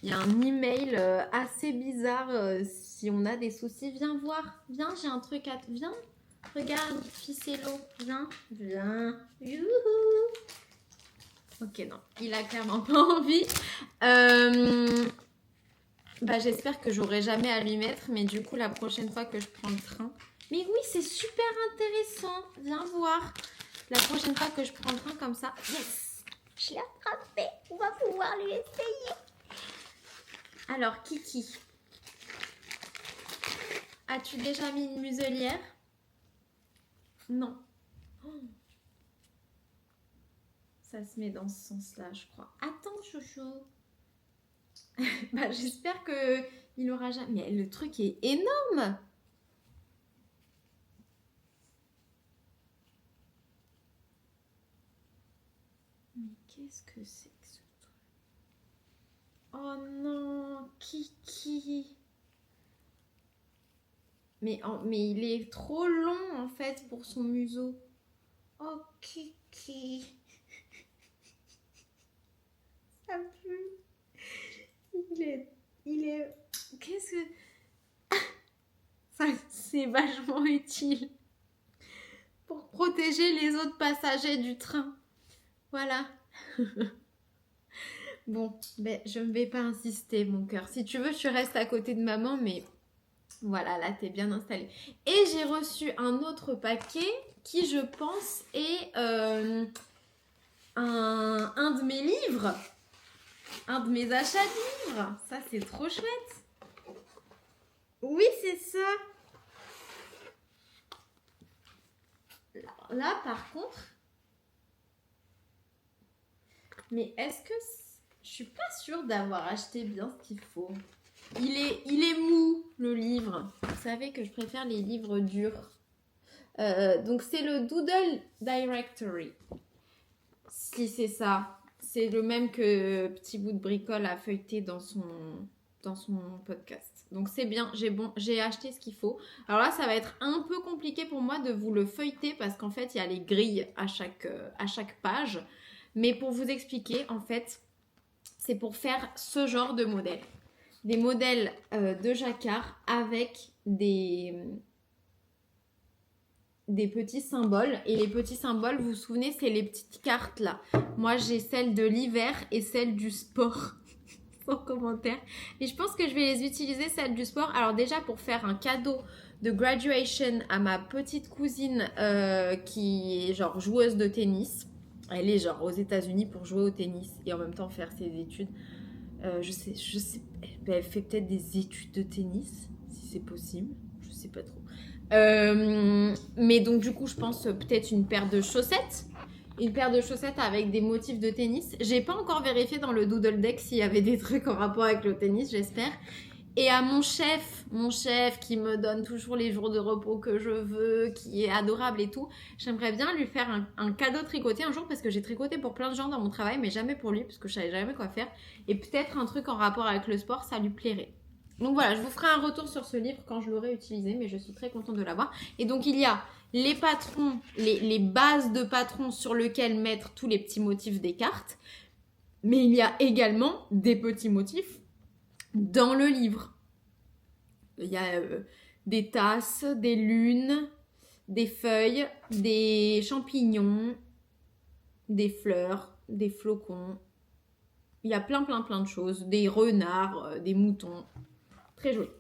Il y a un email assez bizarre. Si on a des soucis, viens voir. Viens, j'ai un truc à... Viens, regarde, Ficello. Viens, viens. Youhou. Ok, non, il a clairement pas envie. J'espère que j'aurai jamais à lui mettre, mais du coup, la prochaine fois que je prends le train... Mais oui, c'est super intéressant. Viens voir. La prochaine fois que je prends le train comme ça... Yes, je l'ai attrapé. On va pouvoir lui essayer. Alors, Kiki, as-tu déjà mis une muselière? Non. Oh. Ça se met dans ce sens-là, je crois. Attends, chouchou. J'espère qu'il aura jamais... Mais le truc est énorme. Mais qu'est-ce que c'est que ce truc? Oh non, Kiki. Mais il est trop long en fait pour son museau. Oh Kiki. Ça pue. Il est... Qu'est-ce que... Ça, c'est vachement utile. Pour protéger les autres passagers du train. Voilà. Bon, ben, je ne vais pas insister, mon cœur. Si tu veux, tu restes à côté de maman, mais voilà, là, t'es bien installée. Et j'ai reçu un autre paquet qui, je pense, est un de mes livres. Un de mes achats de livres. Ça, c'est trop chouette. Oui, c'est ça. Là, par contre... Mais est-ce que... Je suis pas sûre d'avoir acheté bien ce qu'il faut. Il est mou, le livre. Vous savez que je préfère les livres durs. Donc, c'est le Doodle Directory. Si c'est ça. C'est le même que Petit Bout de Bricole a feuilleté dans son podcast. Donc, c'est bien. J'ai acheté ce qu'il faut. Alors là, ça va être un peu compliqué pour moi de vous le feuilleter parce qu'en fait, il y a les grilles à chaque page. Mais pour vous expliquer, en fait, c'est pour faire ce genre de modèle. Des modèles de jacquard avec des petits symboles. Et les petits symboles, vous vous souvenez, c'est les petites cartes là. Moi, j'ai celle de l'hiver et celle du sport. Sans commentaire. Et je pense que je vais les utiliser, celle du sport. Alors déjà, pour faire un cadeau de graduation à ma petite cousine qui est genre joueuse de tennis. Elle est genre aux États-Unis pour jouer au tennis et en même temps faire ses études. Je sais, elle fait peut-être des études de tennis, si c'est possible. Je sais pas trop. Mais donc du coup, je pense peut-être une paire de chaussettes. Une paire de chaussettes avec des motifs de tennis. J'ai pas encore vérifié dans le Doodle Deck s'il y avait des trucs en rapport avec le tennis, j'espère. Et à mon chef qui me donne toujours les jours de repos que je veux, qui est adorable et tout, j'aimerais bien lui faire un cadeau tricoté un jour parce que j'ai tricoté pour plein de gens dans mon travail, mais jamais pour lui parce que je savais jamais quoi faire. Et peut-être un truc en rapport avec le sport, ça lui plairait. Donc voilà, je vous ferai un retour sur ce livre quand je l'aurai utilisé, mais je suis très contente de l'avoir. Et donc il y a les patrons, les bases de patrons sur lesquels mettre tous les petits motifs des cartes, mais il y a également des petits motifs dans le livre. Il y a des tasses, des lunes, des feuilles, des champignons, des fleurs, des flocons. Il y a plein de choses. Des renards, des moutons. Très joli.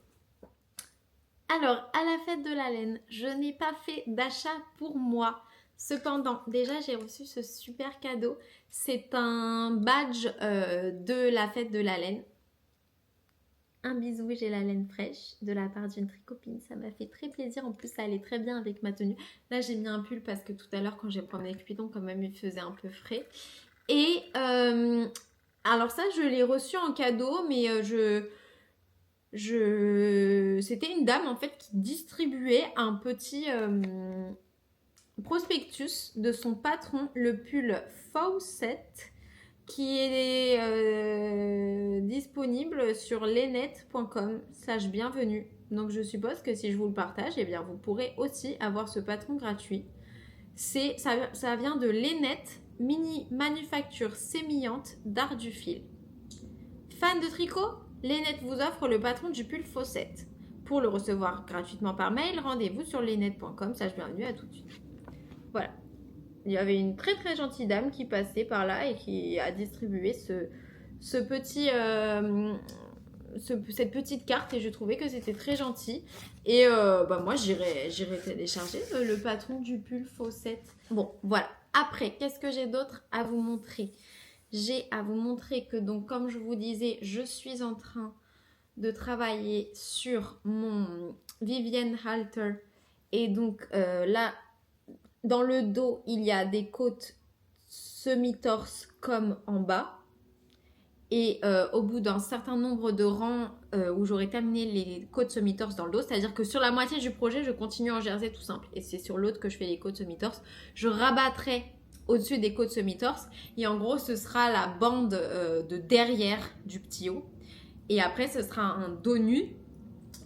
Alors, à la fête de la laine, je n'ai pas fait d'achat pour moi. Cependant, déjà, j'ai reçu ce super cadeau. C'est un badge de la fête de la laine. Un bisou, j'ai la laine fraîche de la part d'une tricopine. Ça m'a fait très plaisir. En plus, ça allait très bien avec ma tenue. Là, j'ai mis un pull parce que tout à l'heure, quand j'ai promené Cupidon, quand même, il faisait un peu frais. Et alors ça, je l'ai reçu en cadeau, mais c'était une dame, en fait, qui distribuait un petit prospectus de son patron, le pull Fawcett, qui est disponible sur lesnet.com/bienvenue. Donc je suppose que si je vous le partage, eh bien vous pourrez aussi avoir ce patron gratuit. Ça vient de Lenet, mini manufacture sémillante d'art du fil. Fan de tricot, Lenet vous offre le patron du pull Fawcett. Pour le recevoir gratuitement par mail, rendez-vous sur lesnet.com/bienvenue. À tout de suite. Voilà. Il y avait une très très gentille dame qui passait par là et qui a distribué cette petite carte et je trouvais que c'était très gentil. Et moi j'irai télécharger le patron du pull Fawcett. Bon, voilà. Après, qu'est-ce que j'ai d'autre à vous montrer? J'ai à vous montrer que donc, comme je vous disais, je suis en train de travailler sur mon Vivienne halter. Et donc là, dans le dos, il y a des côtes semi-torse comme en bas. Et au bout d'un certain nombre de rangs où j'aurai terminé les côtes semi-torse dans le dos, c'est-à-dire que sur la moitié du projet, je continue en jersey tout simple. Et c'est sur l'autre que je fais les côtes semi-torse. Je rabattrai au-dessus des côtes semi-torse. Et en gros, ce sera la bande de derrière du petit haut. Et après, ce sera un dos nu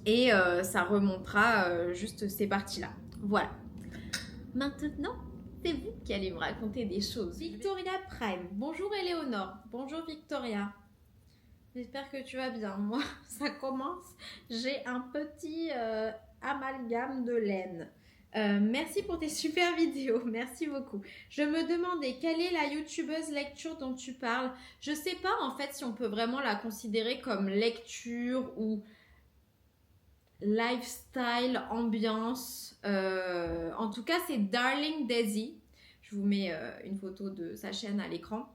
et ça remontera juste ces parties-là. Voilà. Maintenant, c'est vous qui allez me raconter des choses. Victoria Prime. Bonjour Éléonore. Bonjour Victoria. J'espère que tu vas bien. Moi, ça commence. J'ai un petit amalgame de laine. Merci pour tes super vidéos. Merci beaucoup. Je me demandais quelle est la youtubeuse lecture dont tu parles. Je sais pas en fait si on peut vraiment la considérer comme lecture ou lifestyle, ambiance. En tout cas, c'est Darling Daisy. Je vous mets une photo de sa chaîne à l'écran.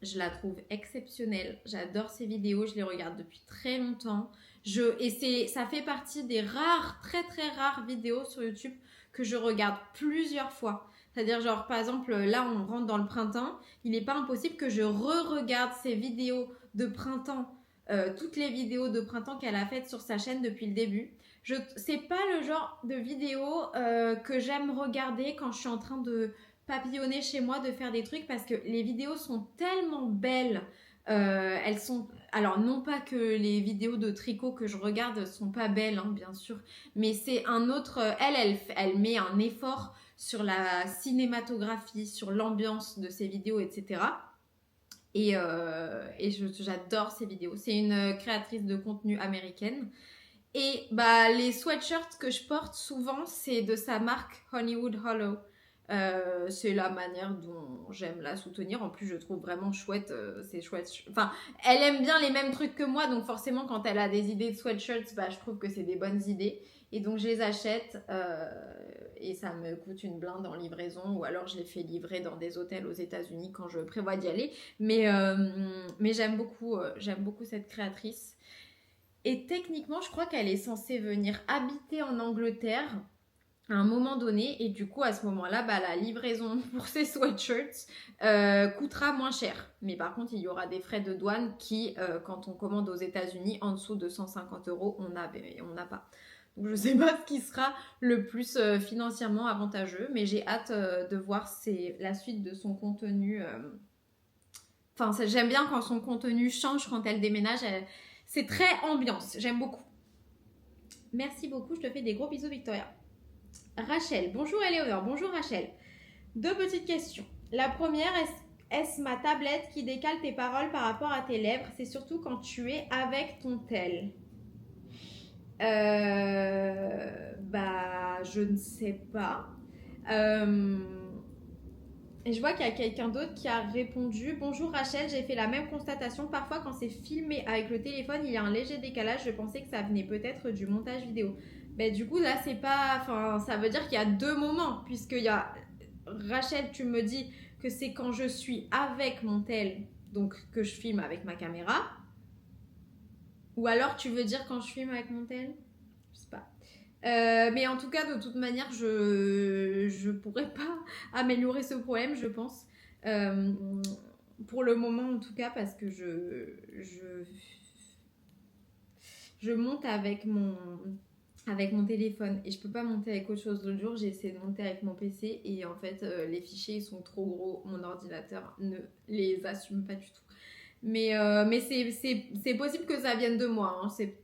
Je la trouve exceptionnelle. J'adore ses vidéos. Je les regarde depuis très longtemps. Ça fait partie des rares, très très rares vidéos sur YouTube que je regarde plusieurs fois. C'est-à-dire, genre, par exemple, là, on rentre dans le printemps. Il n'est pas impossible que je re-regarde ses vidéos de printemps. Toutes les vidéos de printemps qu'elle a faites sur sa chaîne depuis le début. C'est pas le genre de vidéo que j'aime regarder quand je suis en train de papillonner chez moi, de faire des trucs, parce que les vidéos sont tellement belles. Elles sont... Alors, non pas que les vidéos de tricot que je regarde sont pas belles, hein, bien sûr, mais c'est un autre... Elle met un effort sur la cinématographie, sur l'ambiance de ses vidéos, etc. Et j'adore ses vidéos. C'est une créatrice de contenu américaine. Et bah, les sweatshirts que je porte souvent, c'est de sa marque Honeywood Hollow. C'est la manière dont j'aime la soutenir. En plus, je trouve vraiment chouette. C'est chouette. Enfin, elle aime bien les mêmes trucs que moi. Donc forcément, quand elle a des idées de sweatshirts, bah, je trouve que c'est des bonnes idées. Et donc, je les achète. Et ça me coûte une blinde en livraison. Ou alors, je les fais livrer dans des hôtels aux États-Unis quand je prévois d'y aller. Mais j'aime beaucoup cette créatrice. Et techniquement, je crois qu'elle est censée venir habiter en Angleterre à un moment donné, et du coup à ce moment-là, bah, la livraison pour ces sweatshirts coûtera moins cher. Mais par contre, il y aura des frais de douane qui, quand on commande aux États-Unis, en dessous de 150 €, on n'a pas. Donc je ne sais pas ce qui sera le plus financièrement avantageux, mais j'ai hâte de voir la suite de son contenu. Enfin, j'aime bien quand son contenu change, quand elle déménage. C'est très ambiance, j'aime beaucoup. Merci beaucoup, je te fais des gros bisous Victoria. Rachel, bonjour Éléonore, bonjour Rachel. 2 petites questions. La première, est-ce ma tablette qui décale tes paroles par rapport à tes lèvres? C'est surtout quand tu es avec ton tel. Bah, je ne sais pas. Et je vois qu'il y a quelqu'un d'autre qui a répondu. Bonjour Rachel, j'ai fait la même constatation. Parfois, quand c'est filmé avec le téléphone, il y a un léger décalage. Je pensais que ça venait peut-être du montage vidéo. Ben, du coup, là, c'est pas... Enfin, ça veut dire qu'il y a 2 moments. Puisqu'il y a... Rachel, tu me dis que c'est quand je suis avec mon tel, donc que je filme avec ma caméra. Ou alors, tu veux dire quand je filme avec mon tel? Je sais pas. Mais en tout cas, de toute manière, je pourrais pas améliorer ce problème, je pense. Pour le moment, en tout cas, parce que je monte avec mon téléphone et je peux pas monter avec autre chose. L'autre jour, j'ai essayé de monter avec mon PC et en fait, les fichiers ils sont trop gros. Mon ordinateur ne les assume pas du tout. Mais c'est possible que ça vienne de moi. Hein. C'est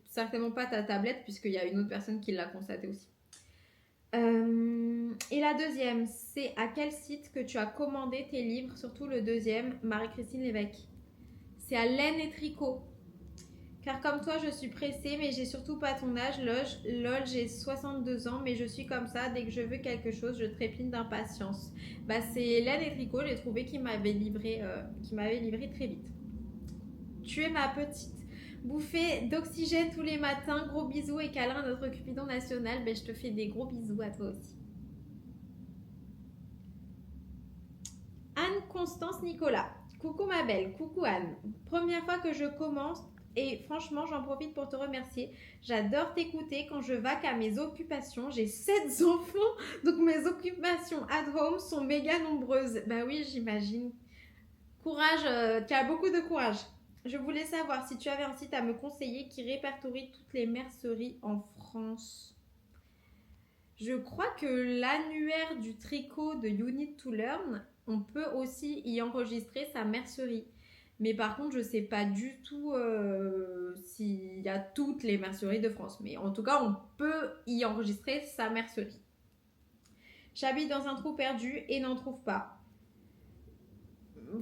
certainement pas ta tablette puisqu'il y a une autre personne qui l'a constaté aussi. Et la deuxième, c'est à quel site que tu as commandé tes livres, surtout le deuxième, Marie-Christine Lévesque? C'est à Laine et Tricot. Car comme toi, je suis pressée, mais j'ai surtout pas ton âge. Lol, j'ai 62 ans, mais je suis comme ça. Dès que je veux quelque chose, je trépigne d'impatience. Bah, c'est Laine et Tricot, j'ai trouvé qu'il m'avait livré très vite. Tu es ma petite bouffée d'oxygène tous les matins. Gros bisous et câlin à notre Cupidon national. Ben, je te fais des gros bisous à toi aussi. Anne-Constance Nicolas. Coucou ma belle, coucou Anne. Première fois que je commence. Et franchement, j'en profite pour te remercier. J'adore t'écouter quand je vaque à mes occupations. J'ai 7 enfants, donc mes occupations at home sont méga nombreuses. Bah oui, j'imagine. Courage, tu as beaucoup de courage. Je voulais savoir si tu avais un site à me conseiller qui répertorie toutes les merceries en France. Je crois que l'annuaire du tricot de You Need to Learn, on peut aussi y enregistrer sa mercerie. Mais par contre, je ne sais pas du tout s'il y y a toutes les merceries de France. Mais en tout cas, on peut y enregistrer sa mercerie. J'habite dans un trou perdu et n'en trouve pas.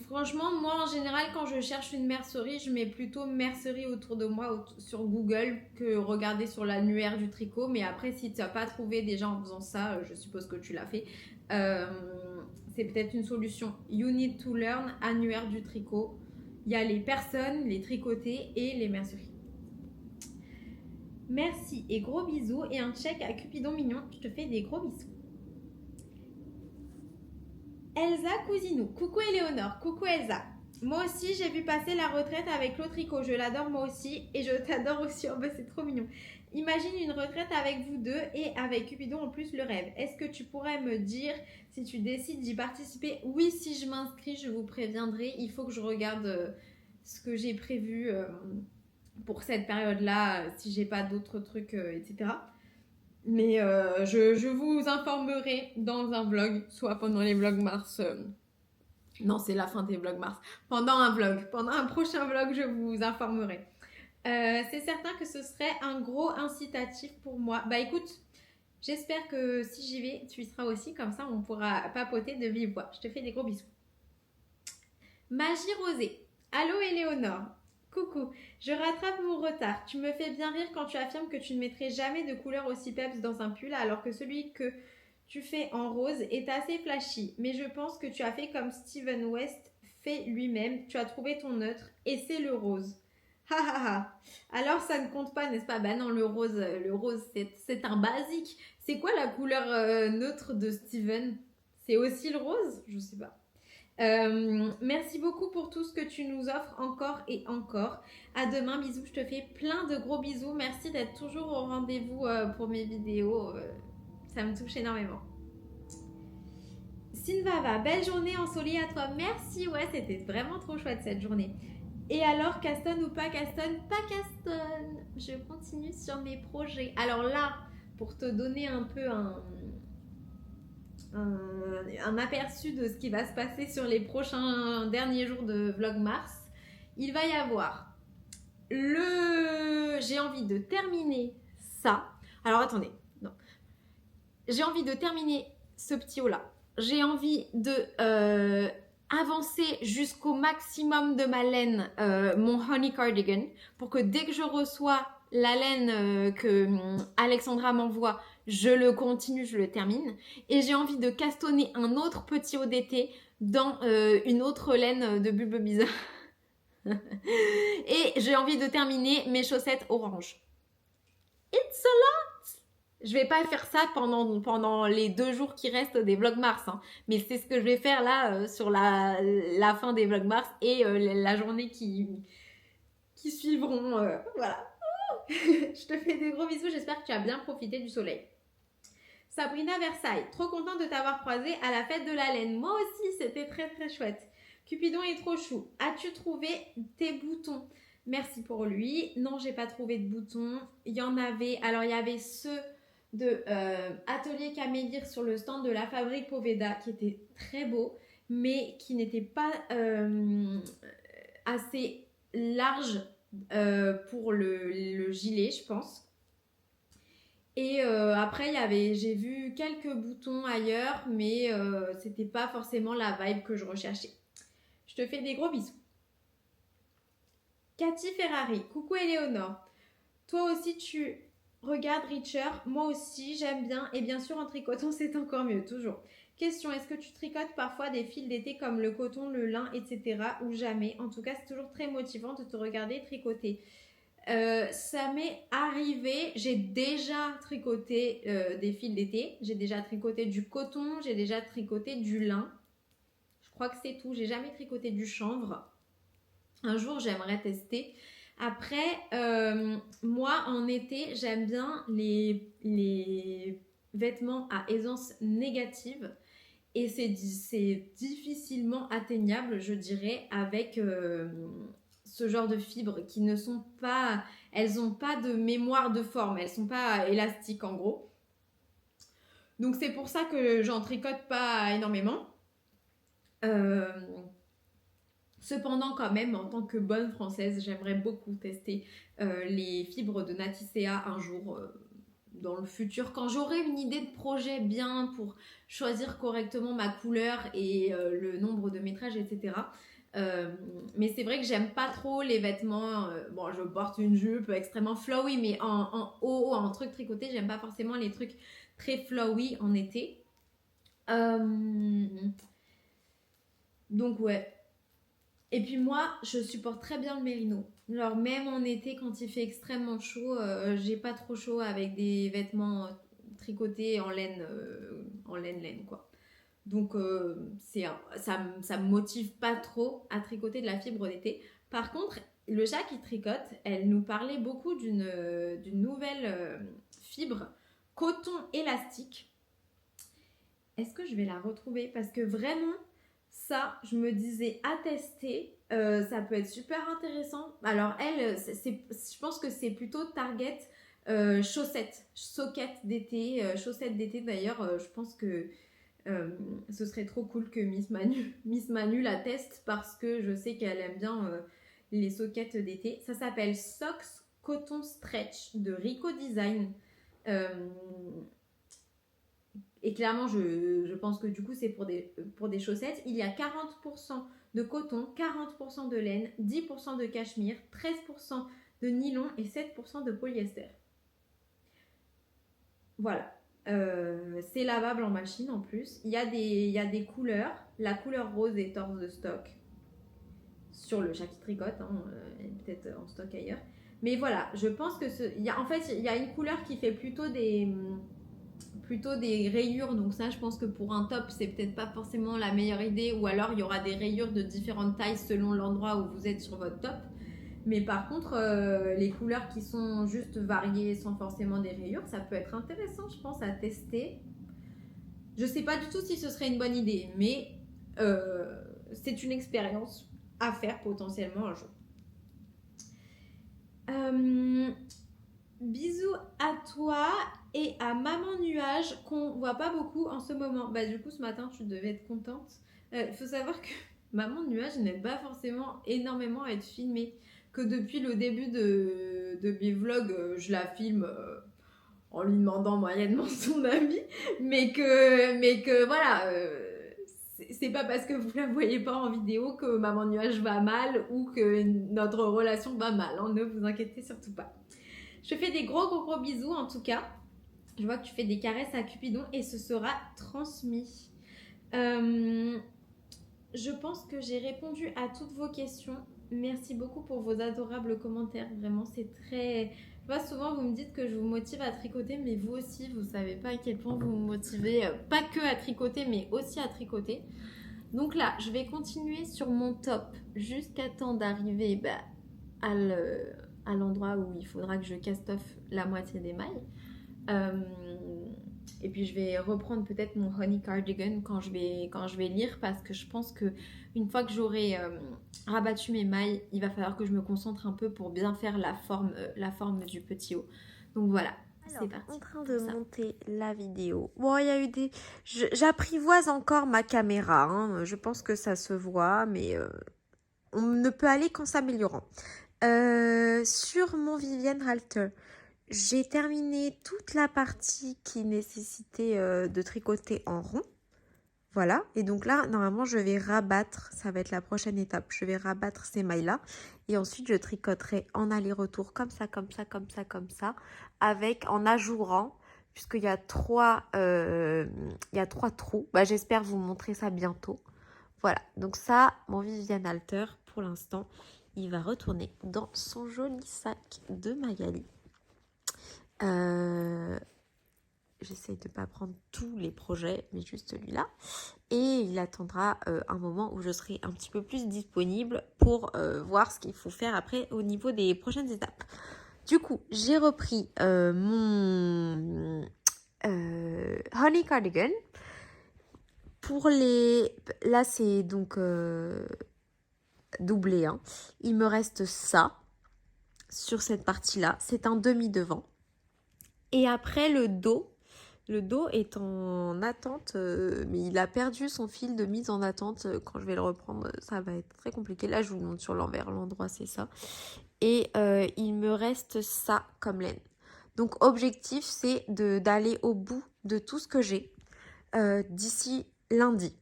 Franchement, moi en général, quand je cherche une mercerie, je mets plutôt mercerie autour de moi sur Google que regarder sur l'annuaire du tricot. Mais après, si tu n'as pas trouvé déjà en faisant ça, je suppose que tu l'as fait, c'est peut-être une solution. You need to learn, annuaire du tricot. Il y a les personnes, les tricotés et les merceries. Merci et gros bisous et un check à Cupidon mignon. Je te fais des gros bisous. Elsa Cousinou, coucou Éléonore, coucou Elsa. Moi aussi j'ai vu passer la retraite avec l'autre tricot, je l'adore moi aussi et je t'adore aussi, oh bah c'est trop mignon. Imagine une retraite avec vous deux et avec Cupidon en plus le rêve. Est-ce que tu pourrais me dire si tu décides d'y participer? Oui, si je m'inscris je vous préviendrai, il faut que je regarde ce que j'ai prévu pour cette période-là, si j'ai pas d'autres trucs, etc. Mais je vous informerai dans un vlog, soit pendant les vlogs mars. Non, c'est la fin des vlogs mars. Pendant un prochain vlog, je vous informerai. C'est certain que ce serait un gros incitatif pour moi. Bah écoute, j'espère que si j'y vais, tu y seras aussi. Comme ça, on pourra papoter de vive voix. Je te fais des gros bisous. Magie Rosée. Allô Éléonore. Coucou, je rattrape mon retard. Tu me fais bien rire quand tu affirmes que tu ne mettrais jamais de couleur aussi peps dans un pull alors que celui que tu fais en rose est assez flashy. Mais je pense que tu as fait comme Steven West fait lui-même. Tu as trouvé ton neutre et c'est le rose. Ha ha ha. Alors ça ne compte pas, n'est-ce pas? Bah non, le rose c'est un basique. C'est quoi la couleur neutre de Steven? C'est aussi le rose? Je sais pas. Merci beaucoup pour tout ce que tu nous offres encore et encore. À demain, bisous, je te fais plein de gros bisous. Merci d'être toujours au rendez-vous pour mes vidéos. Ça me touche énormément. Sinvava, belle journée ensoleillée à toi. Merci, ouais, c'était vraiment trop chouette cette journée. Et alors, Caston ou pas Caston? Pas Caston. Je continue sur mes projets. Alors là, pour te donner un peu un aperçu de ce qui va se passer sur les prochains derniers jours de Vlog Mars, il va y avoir j'ai envie de terminer ça. Alors attendez, non. J'ai envie de terminer ce petit haut là. J'ai envie de avancer jusqu'au maximum de ma laine, mon honey cardigan, pour que dès que je reçois la laine que Alexandra m'envoie, je le continue, je le termine. Et j'ai envie de castonner un autre petit haut d'été dans une autre laine de Bulbebizarre. Et j'ai envie de terminer mes chaussettes orange. It's a lot! Je vais pas faire ça pendant les 2 jours qui restent des vlogs mars, hein. Mais c'est ce que je vais faire là sur la fin des vlogs mars et la journée qui suivront. Voilà. Je te fais des gros bisous, j'espère que tu as bien profité du soleil. Sabrina Versailles, trop contente de t'avoir croisée à la fête de la laine. Moi aussi, c'était très très chouette. Cupidon est trop chou. As-tu trouvé tes boutons? Merci pour lui. Non, j'ai pas trouvé de boutons. Il y en avait, alors il y avait ceux de Atelier Camélir sur le stand de la Fabrique Poveda qui étaient très beaux, mais qui n'étaient pas assez larges pour le gilet, je pense. Et après, j'ai vu quelques boutons ailleurs, mais c'était pas forcément la vibe que je recherchais. Je te fais des gros bisous. Cathy Ferrari, coucou Éléonore. Toi aussi, tu regardes Richer. Moi aussi, j'aime bien. Et bien sûr, en tricotant, c'est encore mieux, toujours. Question, est-ce que tu tricotes parfois des fils d'été comme le coton, le lin, etc. ou jamais? En tout cas, c'est toujours très motivant de te regarder tricoter. Ça m'est arrivé, j'ai déjà tricoté des fils d'été, j'ai déjà tricoté du coton, j'ai déjà tricoté du lin. Je crois que c'est tout, j'ai jamais tricoté du chanvre. Un jour, j'aimerais tester. Après, moi, en été, j'aime bien les vêtements à aisance négative. Et c'est difficilement atteignable, je dirais, avec ce genre de fibres qui ne sont pas... Elles n'ont pas de mémoire de forme, elles ne sont pas élastiques en gros. Donc c'est pour ça que j'en tricote pas énormément. Cependant, quand même, en tant que bonne française, j'aimerais beaucoup tester les fibres de Naticea un jour dans le futur, quand j'aurai une idée de projet bien pour choisir correctement ma couleur et le nombre de métrages, etc. Mais c'est vrai que j'aime pas trop les vêtements. Bon, je porte une jupe extrêmement flowy, mais en haut, en truc tricoté, j'aime pas forcément les trucs très flowy en été. Donc ouais. Et puis moi, je supporte très bien le mérino. Alors même en été, quand il fait extrêmement chaud, j'ai pas trop chaud avec des vêtements tricotés en laine, laine quoi. Donc ça me motive pas trop à tricoter de la fibre d'été. Par contre, le chat qui tricote, elle nous parlait beaucoup d'une nouvelle fibre coton élastique. Est-ce que je vais la retrouver? Parce que vraiment, ça, je me disais à tester, ça peut être super intéressant. Alors elle, je pense que c'est plutôt target chaussettes, soquettes d'été, chaussettes d'été d'ailleurs. Je pense que ce serait trop cool que Miss Manu la teste parce que je sais qu'elle aime bien les soquettes d'été. Ça s'appelle Socks Coton Stretch de Rico Design. Et clairement, je pense que du coup, c'est pour des chaussettes. Il y a 40% de coton, 40% de laine, 10% de cachemire, 13% de nylon et 7% de polyester. Voilà. C'est lavable en machine en plus. Il y a des couleurs. La couleur rose est hors de stock sur le chat qui tricote, peut-être en stock ailleurs. Mais voilà, je pense que il y a une couleur qui fait plutôt des rayures, donc ça je pense que pour un top c'est peut-être pas forcément la meilleure idée, ou alors il y aura des rayures de différentes tailles selon l'endroit où vous êtes sur votre top. Mais par contre les couleurs qui sont juste variées sans forcément des rayures, ça peut être intéressant je pense à tester. Je sais pas du tout si ce serait une bonne idée, mais c'est une expérience à faire potentiellement un jour. Bisous à toi et à Maman Nuage qu'on voit pas beaucoup en ce moment. Bah du coup ce matin tu devais être contente. Il faut savoir que Maman Nuage n'aime pas forcément énormément être filmée. Que depuis le début de mes vlogs, je la filme en lui demandant moyennement son avis. Mais que voilà, c'est pas parce que vous la voyez pas en vidéo que Maman Nuage va mal ou que notre relation va mal. Ne vous inquiétez surtout pas. Je fais des gros bisous en tout cas. Je vois que tu fais des caresses à Cupidon et ce sera transmis. Je pense que j'ai répondu à toutes vos questions. Merci beaucoup pour vos adorables commentaires. Vraiment, c'est très... Je vois souvent, vous me dites que je vous motive à tricoter, mais vous aussi, vous savez pas à quel point vous me motivez. Pas que à tricoter, mais aussi à tricoter. Donc là, je vais continuer sur mon top jusqu'à temps d'arriver à l'endroit où il faudra que je cast off la moitié des mailles. Et puis je vais reprendre peut-être mon honey cardigan quand je vais lire, parce que je pense que une fois que j'aurai rabattu mes mailles, il va falloir que je me concentre un peu pour bien faire la forme du petit haut. Donc voilà, c'est parti. En train de monter la vidéo. Bon, il y a eu des... J'apprivoise encore ma caméra. Je pense que ça se voit, mais on ne peut aller qu'en s'améliorant. Sur mon Vivienne Halter, j'ai terminé toute la partie qui nécessitait de tricoter en rond. Voilà, et donc là, normalement, je vais rabattre, ça va être la prochaine étape. Je vais rabattre ces mailles-là et ensuite, je tricoterai en aller-retour comme ça, en ajourant, puisqu'il y a trois trous. J'espère vous montrer ça bientôt. Voilà, donc ça, mon Vivienne Halter, pour l'instant, il va retourner dans son joli sac de Magali. J'essaie de ne pas prendre tous les projets, mais juste celui-là. Et il attendra un moment où je serai un petit peu plus disponible pour voir ce qu'il faut faire après au niveau des prochaines étapes. Du coup, j'ai repris mon honey cardigan. Là, c'est donc doublé. Il me reste ça sur cette partie-là. C'est un demi-devant. Et après, le dos Le dos est en attente, mais il a perdu son fil de mise en attente. Quand je vais le reprendre, ça va être très compliqué. Là, je vous le montre sur l'envers, l'endroit c'est ça. Et il me reste ça comme laine. Donc objectif, c'est d'aller au bout de tout ce que j'ai d'ici lundi.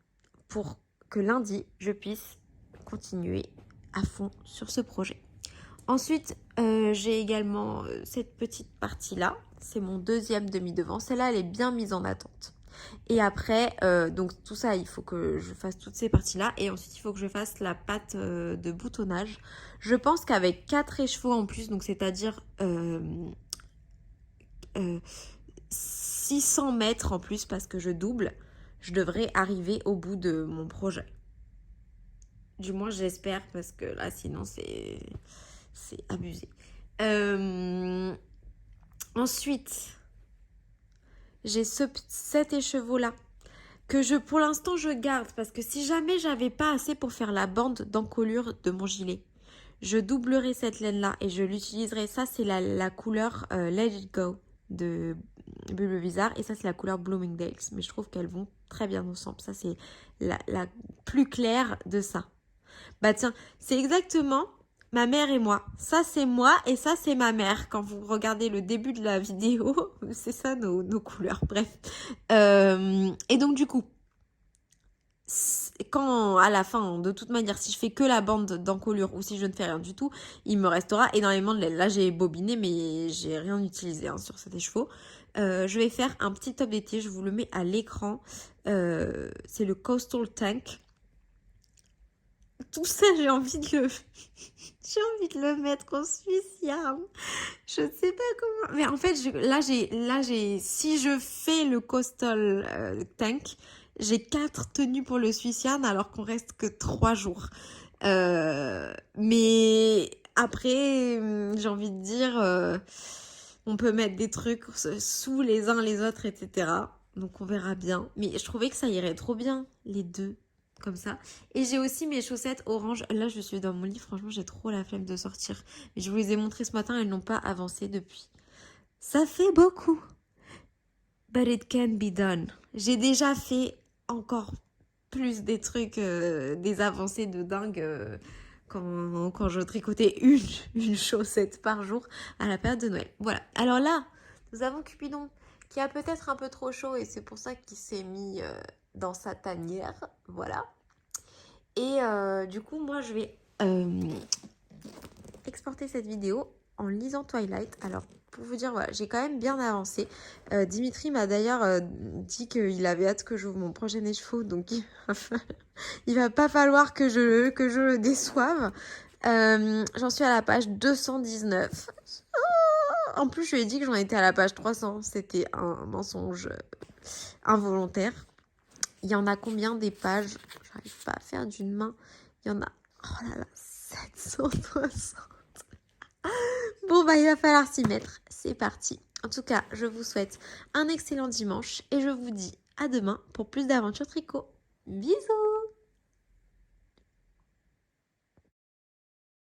Pour que lundi, je puisse continuer à fond sur ce projet. Ensuite, j'ai également cette petite partie-là. C'est mon deuxième demi-devant. Celle-là, elle est bien mise en attente. Et après, donc tout ça, il faut que je fasse toutes ces parties-là. Et ensuite, il faut que je fasse la patte de boutonnage. Je pense qu'avec 4 écheveaux en plus, donc c'est-à-dire 600 mètres en plus parce que je double, je devrais arriver au bout de mon projet. Du moins, j'espère parce que là, sinon, c'est abusé. Ensuite, j'ai cet écheveau-là que pour l'instant, je garde parce que si jamais j'avais pas assez pour faire la bande d'encolure de mon gilet, je doublerai cette laine-là et je l'utiliserai. Ça, c'est la couleur Let It Go de Bulbe Bizarre et ça, c'est la couleur Bloomingdale's. Mais je trouve qu'elles vont très bien ensemble. Ça, c'est la plus claire de ça. Bah tiens, c'est exactement ma mère et moi. Ça, c'est moi et ça, c'est ma mère. Quand vous regardez le début de la vidéo, c'est ça nos couleurs. Bref. Et donc, du coup, quand à la fin, de toute manière, si je fais que la bande d'encolure ou si je ne fais rien du tout, il me restera énormément de laine. Là, j'ai bobiné, mais j'ai rien utilisé sur cet écheveau. Je vais faire un petit top d'été. Je vous le mets à l'écran. C'est le Coastal Tank. Tout ça, j'ai envie de le mettre en Suisse-Yarn. Je ne sais pas comment. Mais en fait, là, si je fais le Coastal Tank, j'ai 4 tenues pour le Suisse-Yarn alors qu'on reste que 3 jours. Mais après, j'ai envie de dire, on peut mettre des trucs sous les uns les autres, etc. Donc, on verra bien. Mais je trouvais que ça irait trop bien, les deux. Comme ça. Et j'ai aussi mes chaussettes orange. Là, je suis dans mon lit. Franchement, j'ai trop la flemme de sortir. Mais je vous les ai montrées ce matin. Elles n'ont pas avancé depuis. Ça fait beaucoup. But it can be done. J'ai déjà fait encore plus des trucs, des avancées de dingue quand je tricotais une chaussette par jour à la période de Noël. Voilà. Alors là, nous avons Cupidon qui a peut-être un peu trop chaud et c'est pour ça qu'il s'est mis... dans sa tanière, voilà. Et du coup, moi, je vais exporter cette vidéo en lisant Twilight. Alors, pour vous dire, voilà, j'ai quand même bien avancé. Dimitri m'a d'ailleurs dit qu'il avait hâte que j'ouvre mon prochain écheveau, donc il va pas falloir que je le déçoive. J'en suis à la page 219. En plus, je lui ai dit que j'en étais à la page 300. C'était un mensonge involontaire. Il y en a combien des pages? J'arrive pas à faire d'une main. Il y en a, oh là là, 760. Bon, bah, il va falloir s'y mettre. C'est parti. En tout cas, je vous souhaite un excellent dimanche et je vous dis à demain pour plus d'aventures tricot. Bisous!